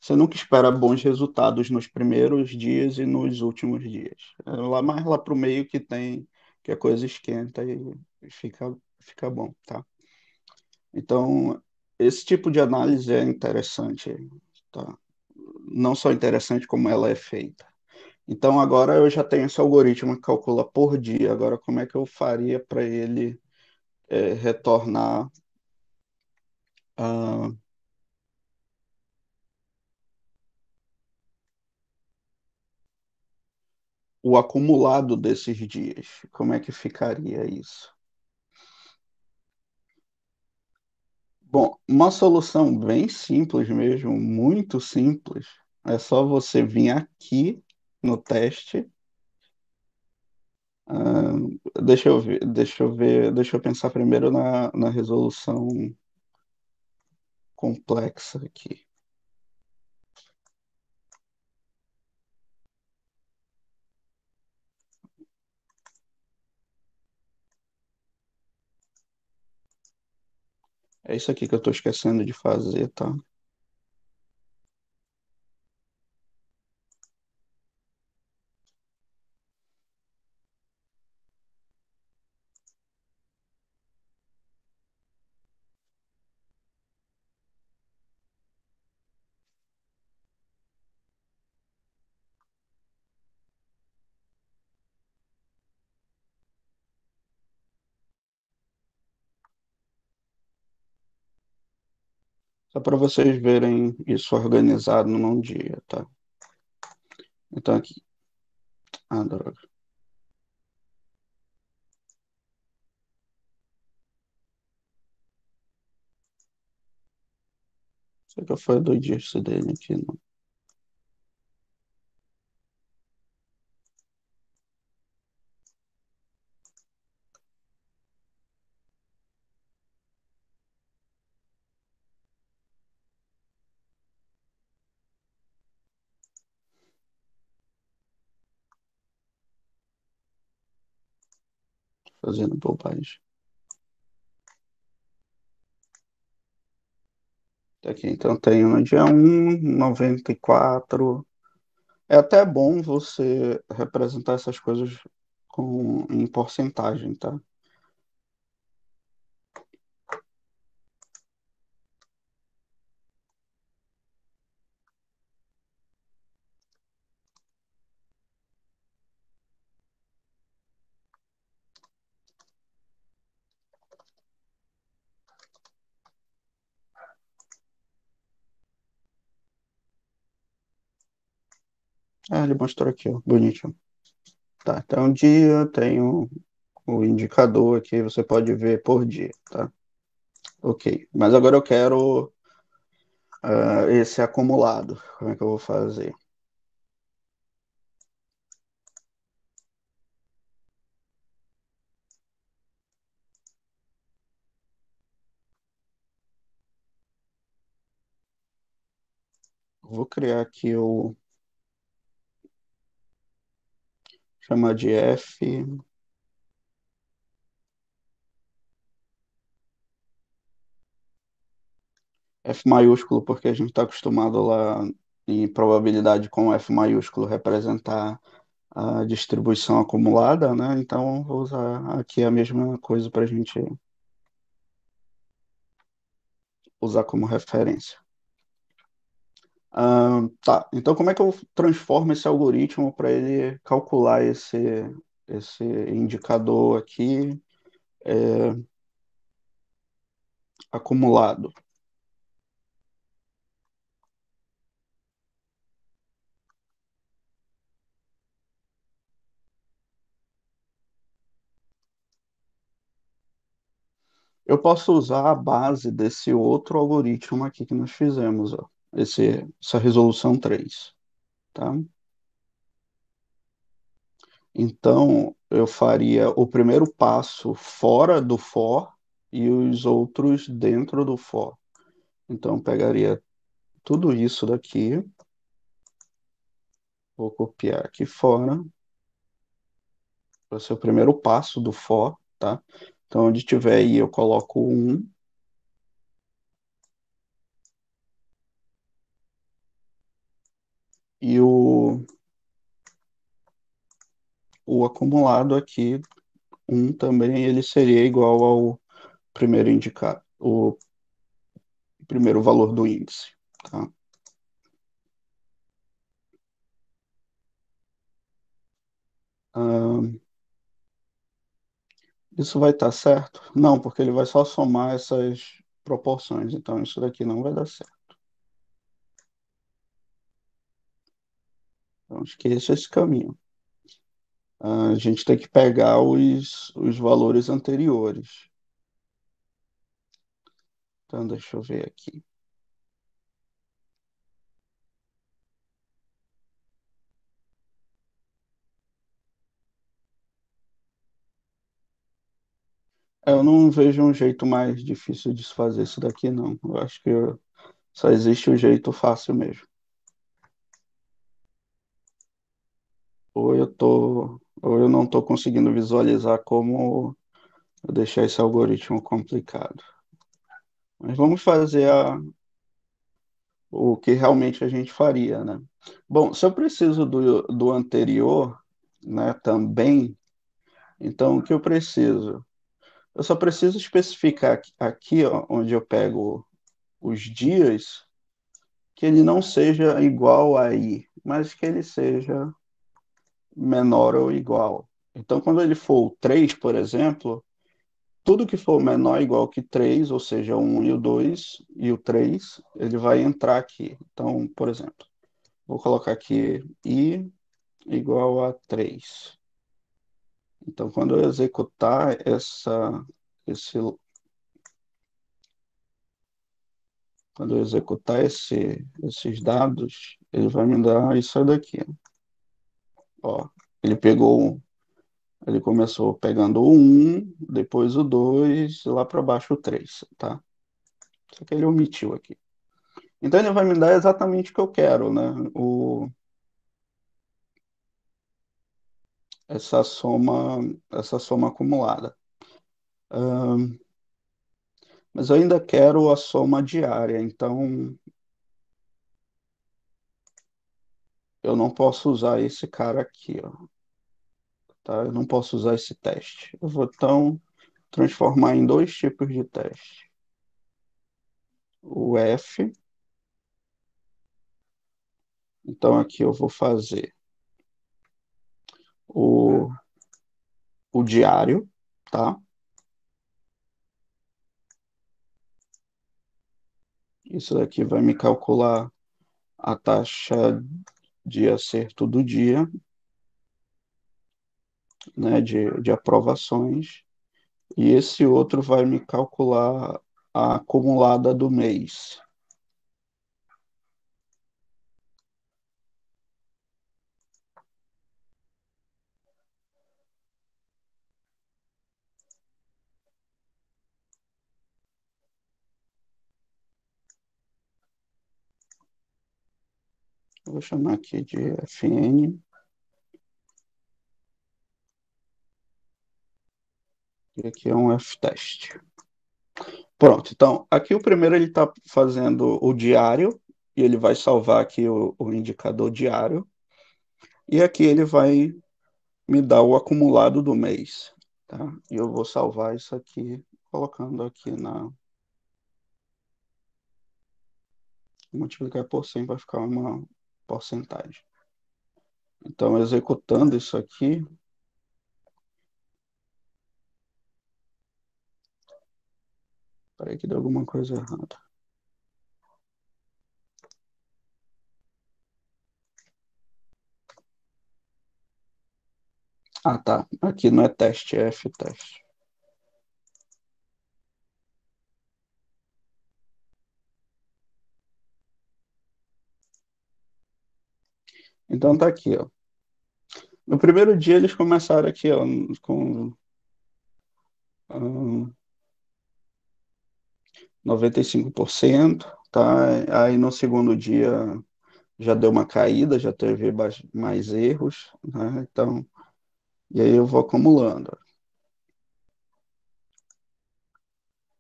[SPEAKER 1] você nunca espera bons resultados nos primeiros dias e nos últimos dias. Lá mais lá para o meio que a coisa esquenta e fica bom, tá? Então, esse tipo de análise é interessante, tá? Não só interessante como ela é feita. Então, agora eu já tenho esse algoritmo que calcula por dia. Agora, como é que eu faria para ele retornar ah, o acumulado desses dias? Como é que ficaria isso? Bom, uma solução bem simples mesmo, muito simples. É só você vir aqui no teste. Ah, deixa eu pensar primeiro na resolução complexa aqui. É isso aqui que eu estou esquecendo de fazer, tá? Só para vocês verem isso organizado num dia, tá? Então aqui. Ah, droga. Isso aqui foi do dia esse dele aqui, não. Fazendo bobagem. Tá aqui, então tem no dia 1,94. É até bom você representar essas coisas em porcentagem, tá? Ah, ele mostrou aqui, ó, bonitinho. Tá, então dia tem o indicador aqui, você pode ver por dia, tá? Ok, mas agora eu quero esse acumulado. Como é que eu vou fazer? Vou criar aqui chamar de F maiúsculo, porque a gente está acostumado lá em probabilidade com F maiúsculo representar a distribuição acumulada, né? Então vou usar aqui a mesma coisa para a gente usar como referência. Tá, então como é que eu transformo esse algoritmo para ele calcular esse indicador aqui acumulado? Eu posso usar a base desse outro algoritmo aqui que nós fizemos, ó, essa resolução 3, tá? Então, eu faria o primeiro passo fora do for e os outros dentro do for. Então, eu pegaria tudo isso daqui, vou copiar aqui fora, vai ser o primeiro passo do for, tá? Então, onde tiver aí, eu coloco um e o acumulado aqui, um também, ele seria igual ao primeiro indicado, o primeiro valor do índice, tá? Ahn, isso vai estar certo? Não, porque ele vai só somar essas proporções, então isso daqui não vai dar certo. Então esqueça esse caminho. A gente tem que pegar os valores anteriores. Então deixa eu ver aqui. Eu não vejo um jeito mais difícil de se fazer isso daqui, não. Eu acho que só existe o jeito fácil mesmo. Ou eu não estou conseguindo visualizar como eu deixar esse algoritmo complicado. Mas vamos fazer o que realmente a gente faria, né? Bom, se eu preciso do anterior, né, também, então o que eu preciso? Eu só preciso especificar aqui, ó, onde eu pego os dias, que ele não seja igual a i, mas que ele seja menor ou igual. Então, quando ele for o 3, por exemplo, tudo que for menor ou igual que 3, ou seja, o 1 e o 2 e o 3, ele vai entrar aqui. Então, por exemplo, vou colocar aqui i igual a 3. Então, quando eu executar esse, quando eu executar esses dados, ele vai me dar isso daqui. Ó, ele pegou, ele começou pegando o 1, depois o 2, lá para baixo o 3, tá? Só que ele omitiu aqui. Então ele vai me dar exatamente o que eu quero, né? Essa soma acumulada. Ahn, mas eu ainda quero a soma diária, então eu não posso usar esse cara aqui, ó, tá? Eu não posso usar esse teste. Eu vou então transformar em dois tipos de teste. O F, então aqui eu vou fazer o, o diário, tá? Isso daqui vai me calcular a taxa de acerto do dia, né, de aprovações, e esse outro vai me calcular a acumulada do mês. Eu vou chamar aqui de FN, e aqui é um F-teste. Pronto, então, aqui o primeiro ele está fazendo o diário, e ele vai salvar aqui o indicador diário, e aqui ele vai me dar o acumulado do mês, tá? E eu vou salvar isso aqui, colocando aqui multiplicar por 100 vai ficar uma porcentagem. Então, executando isso aqui, peraí que deu alguma coisa errada. Ah, tá. Aqui não é teste, é F-teste. Então tá aqui, ó. No primeiro dia eles começaram aqui, ó, com 95%, tá? Aí no segundo dia já deu uma caída, já teve mais erros, né? Então, e aí eu vou acumulando.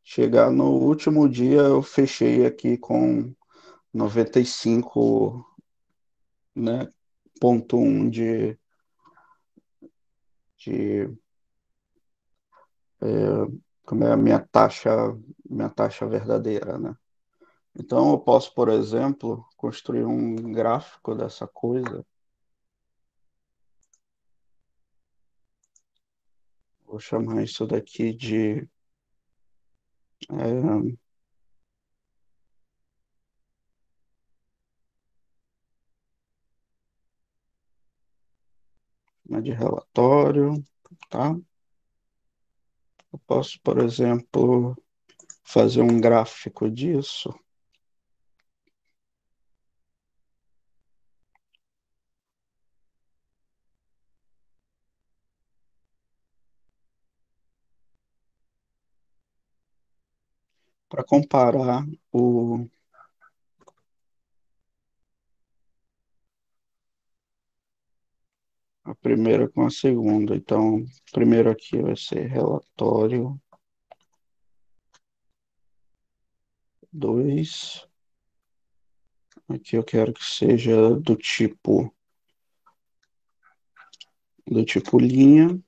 [SPEAKER 1] Chegar no último dia, eu fechei aqui com 95, né, ponto 1 de como é a minha taxa verdadeira, né? Então eu posso, por exemplo, construir um gráfico dessa coisa. Vou chamar isso daqui de é, de relatório, tá? Eu posso, por exemplo, fazer um gráfico disso para comparar a primeira com a segunda. Então, primeiro aqui vai ser relatório 2. Aqui eu quero que seja do tipo linha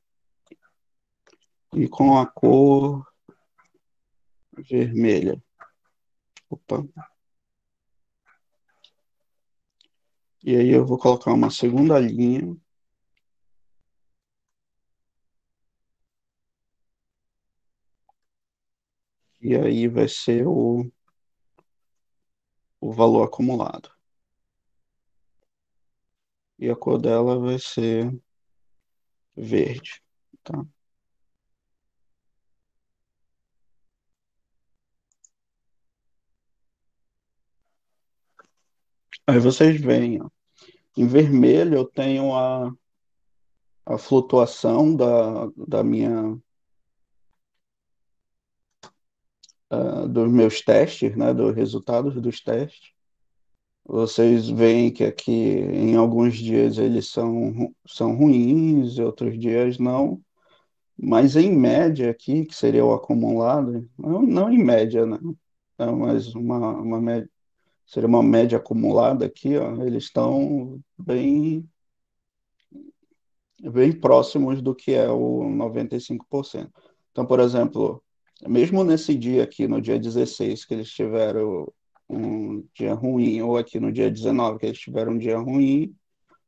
[SPEAKER 1] e com a cor vermelha. Opa. E aí eu vou colocar uma segunda linha E aí vai ser o valor acumulado. E a cor dela vai ser verde, tá? Aí vocês veem, ó, em vermelho eu tenho a flutuação da minha, dos meus testes, né, dos resultados dos testes. Vocês veem que aqui em alguns dias eles são ruins, outros dias não, mas em média aqui, que seria o acumulado, não em média, né? É mais uma média, seria uma média acumulada aqui, ó, eles estão bem próximos do que é o 95%. Então, por exemplo, mesmo nesse dia aqui, no dia 16 que eles tiveram um dia ruim, ou aqui no dia 19 que eles tiveram um dia ruim,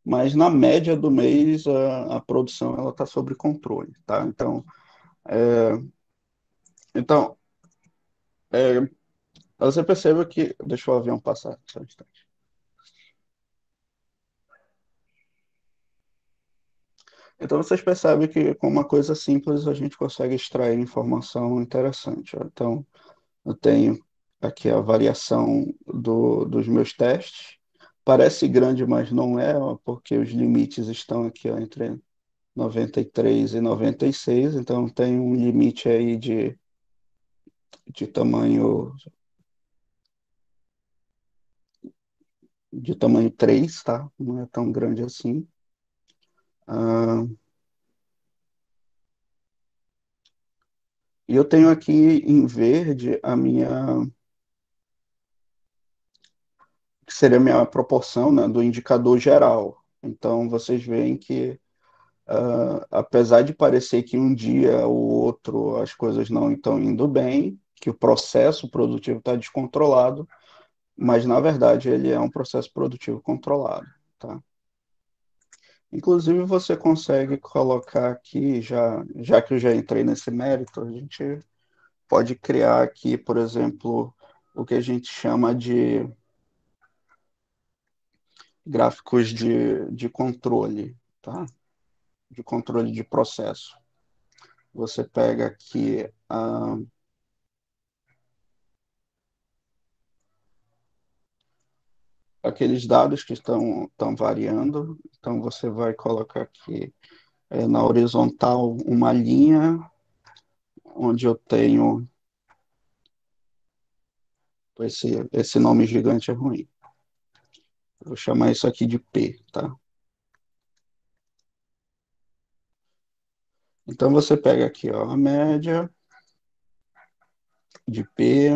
[SPEAKER 1] mas na média do mês a produção ela está sob controle, tá? Então é, você percebe que, deixa o avião passar, só um instante. Então vocês percebem que com uma coisa simples a gente consegue extrair informação interessante, ó. Então eu tenho aqui a variação dos meus testes. Parece grande, mas não é, ó, porque os limites estão aqui, ó, entre 93 e 96, então tem um limite aí de tamanho de tamanho 3, tá? Não é tão grande assim. Ah, e eu tenho aqui em verde a minha, que seria a minha proporção, né, do indicador geral. Então, vocês veem que, apesar de parecer que um dia ou outro as coisas não estão indo bem, que o processo produtivo está descontrolado, mas, na verdade, ele é um processo produtivo controlado, tá? Inclusive, você consegue colocar aqui, já que eu já entrei nesse mérito, a gente pode criar aqui, por exemplo, o que a gente chama de gráficos de controle, tá? De controle de processo. Você pega aqui aqueles dados que estão variando, então você vai colocar aqui na horizontal uma linha onde eu tenho esse nome gigante é ruim. Eu vou chamar isso aqui de P, tá? Então você pega aqui, ó, a média de P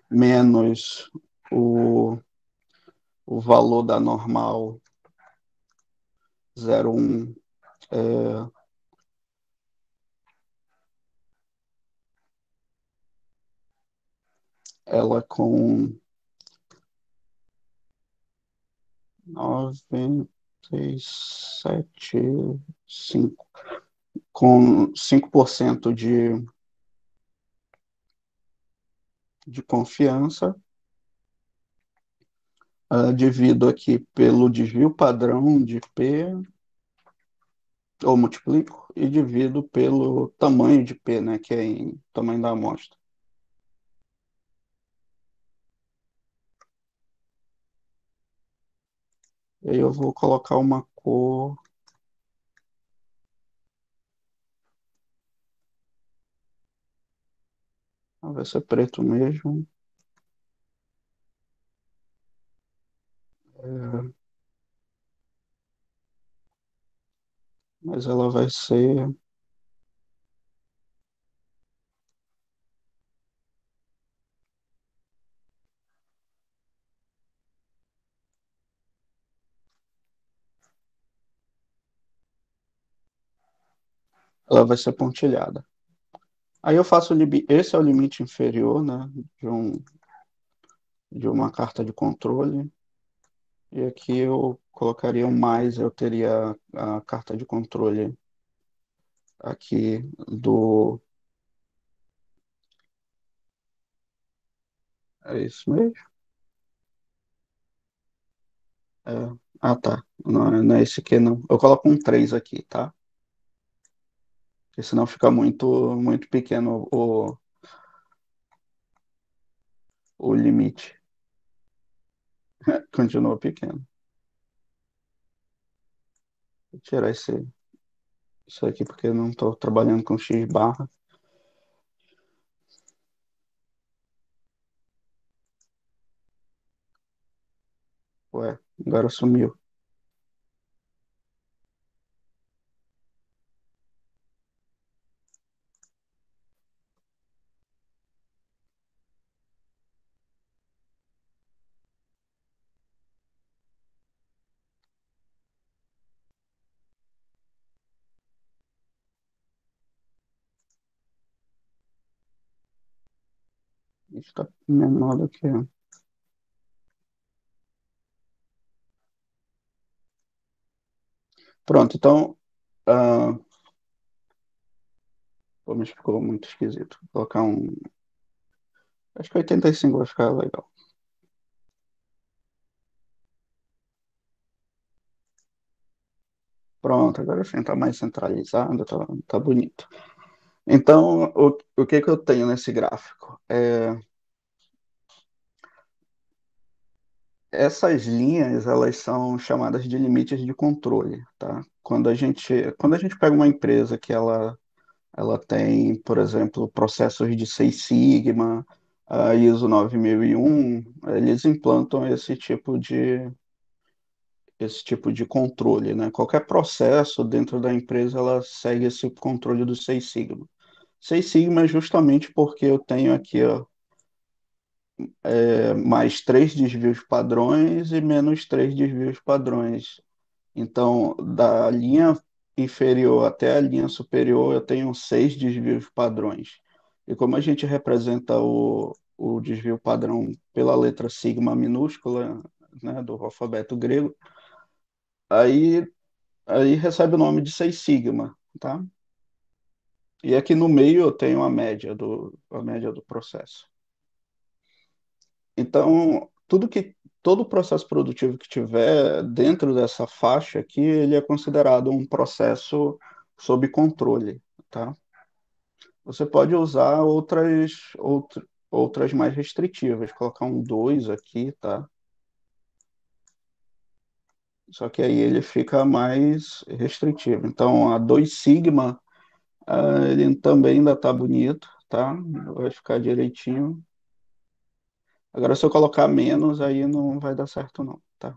[SPEAKER 1] menos o, o valor da normal 0,1, é, ela com 97,5, com 5% de confiança, divido aqui pelo desvio padrão de P, ou multiplico, e divido pelo tamanho de P, né, que é em tamanho da amostra. E aí eu vou colocar uma cor, vamos ver se é preto mesmo. É, mas ela vai ser, ela vai ser pontilhada. Aí eu faço esse é o limite inferior, né, de de uma carta de controle. E aqui eu colocaria um mais, eu teria a carta de controle aqui do É isso mesmo? É. Ah, tá. Não, não é esse aqui, não. Eu coloco um 3 aqui, tá? Porque senão fica muito pequeno o limite. Continua pequeno. Vou tirar isso aqui porque eu não estou trabalhando com X barra. Ué, agora sumiu. Está menor do que. Pronto, então. ah, Pô, mas ficou muito esquisito. Vou colocar um. Acho que 85 vai ficar legal. Pronto, agora sim, tá mais centralizado, tá bonito. Então, o que que eu tenho nesse gráfico? Essas linhas, elas são chamadas de limites de controle, tá? Quando a gente pega uma empresa que ela tem, por exemplo, processos de Seis Sigma, a ISO 9001, eles implantam esse tipo de controle, né? Qualquer processo dentro da empresa, ela segue esse controle do Seis Sigma. Seis Sigma é justamente porque eu tenho aqui, ó, mais três desvios padrões e menos três desvios padrões. Então, da linha inferior até a linha superior, eu tenho seis desvios padrões. E como a gente representa o desvio padrão pela letra sigma minúscula, né, do alfabeto grego, aí, aí recebe o nome de seis sigma, tá? E aqui no meio eu tenho a média do processo. Então, todo processo produtivo que tiver dentro dessa faixa aqui, ele é considerado um processo sob controle, tá? Você pode usar outras mais restritivas, colocar um 2 aqui, tá? Só que aí ele fica mais restritivo. Então, a 2 sigma, ele também ainda tá bonito, tá? Vai ficar direitinho. Agora, se eu colocar menos, aí não vai dar certo, não, tá?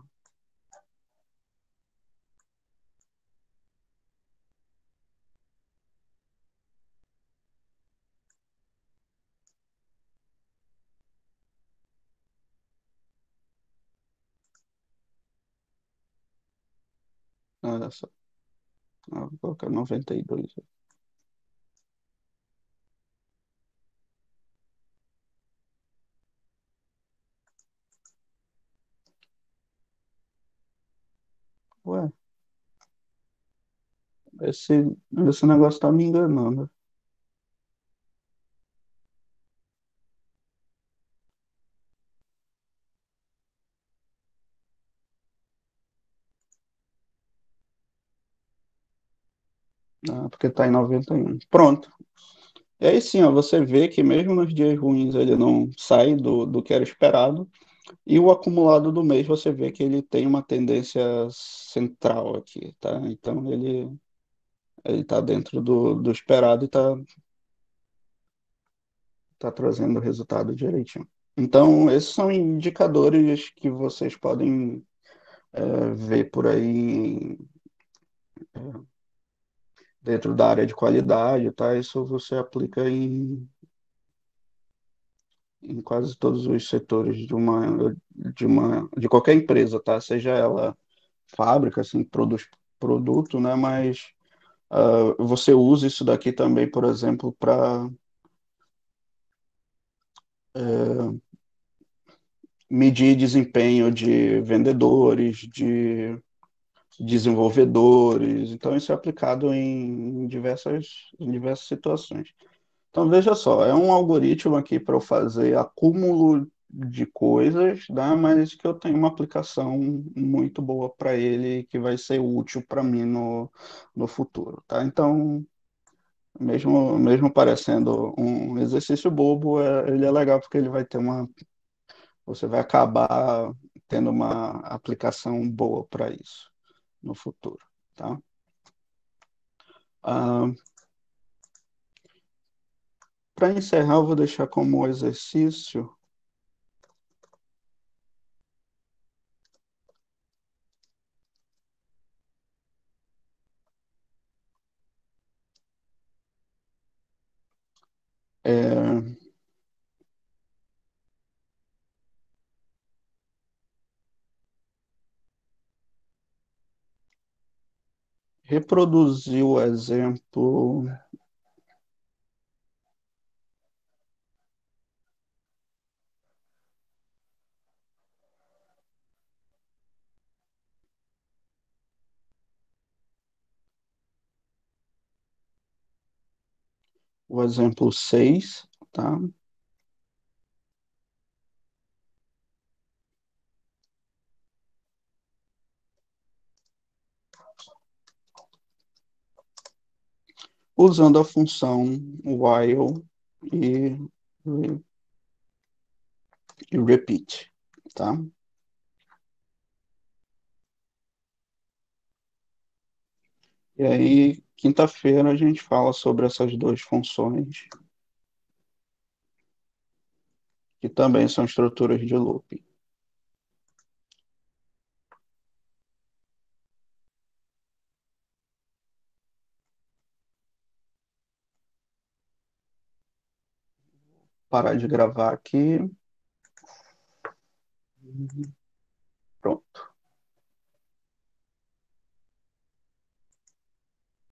[SPEAKER 1] Olha só. Vou colocar 92. Ué, esse negócio tá me enganando. Ah, porque tá em 91. Pronto. E aí sim, ó, você vê que mesmo nos dias ruins ele não sai do que era esperado. E o acumulado do mês você vê que ele tem uma tendência central aqui, tá? Então ele tá dentro do esperado e tá trazendo o resultado direitinho. Então, esses são indicadores que vocês podem ver por aí dentro da área de qualidade, tá? Isso você aplica em quase todos os setores de qualquer empresa, tá? Seja ela fábrica, assim, produz produto, né? Mas você usa isso daqui também, por exemplo, para medir desempenho de vendedores, de desenvolvedores. Então, isso é aplicado em diversas situações. Então, veja só, é um algoritmo aqui para eu fazer acúmulo. de coisas, né? Mas que eu tenho uma aplicação muito boa para ele que vai ser útil para mim no futuro, tá? Então, mesmo parecendo um exercício bobo, ele é legal porque ele vai ter você vai acabar tendo uma aplicação boa para isso no futuro, tá? Ah, para encerrar, eu vou deixar como exercício é, reproduzir o exemplo 6, tá? Usando a função while e, e repeat, tá? E aí, quinta-feira, a gente fala sobre essas duas funções, que também são estruturas de looping. Parar de gravar aqui. Pronto.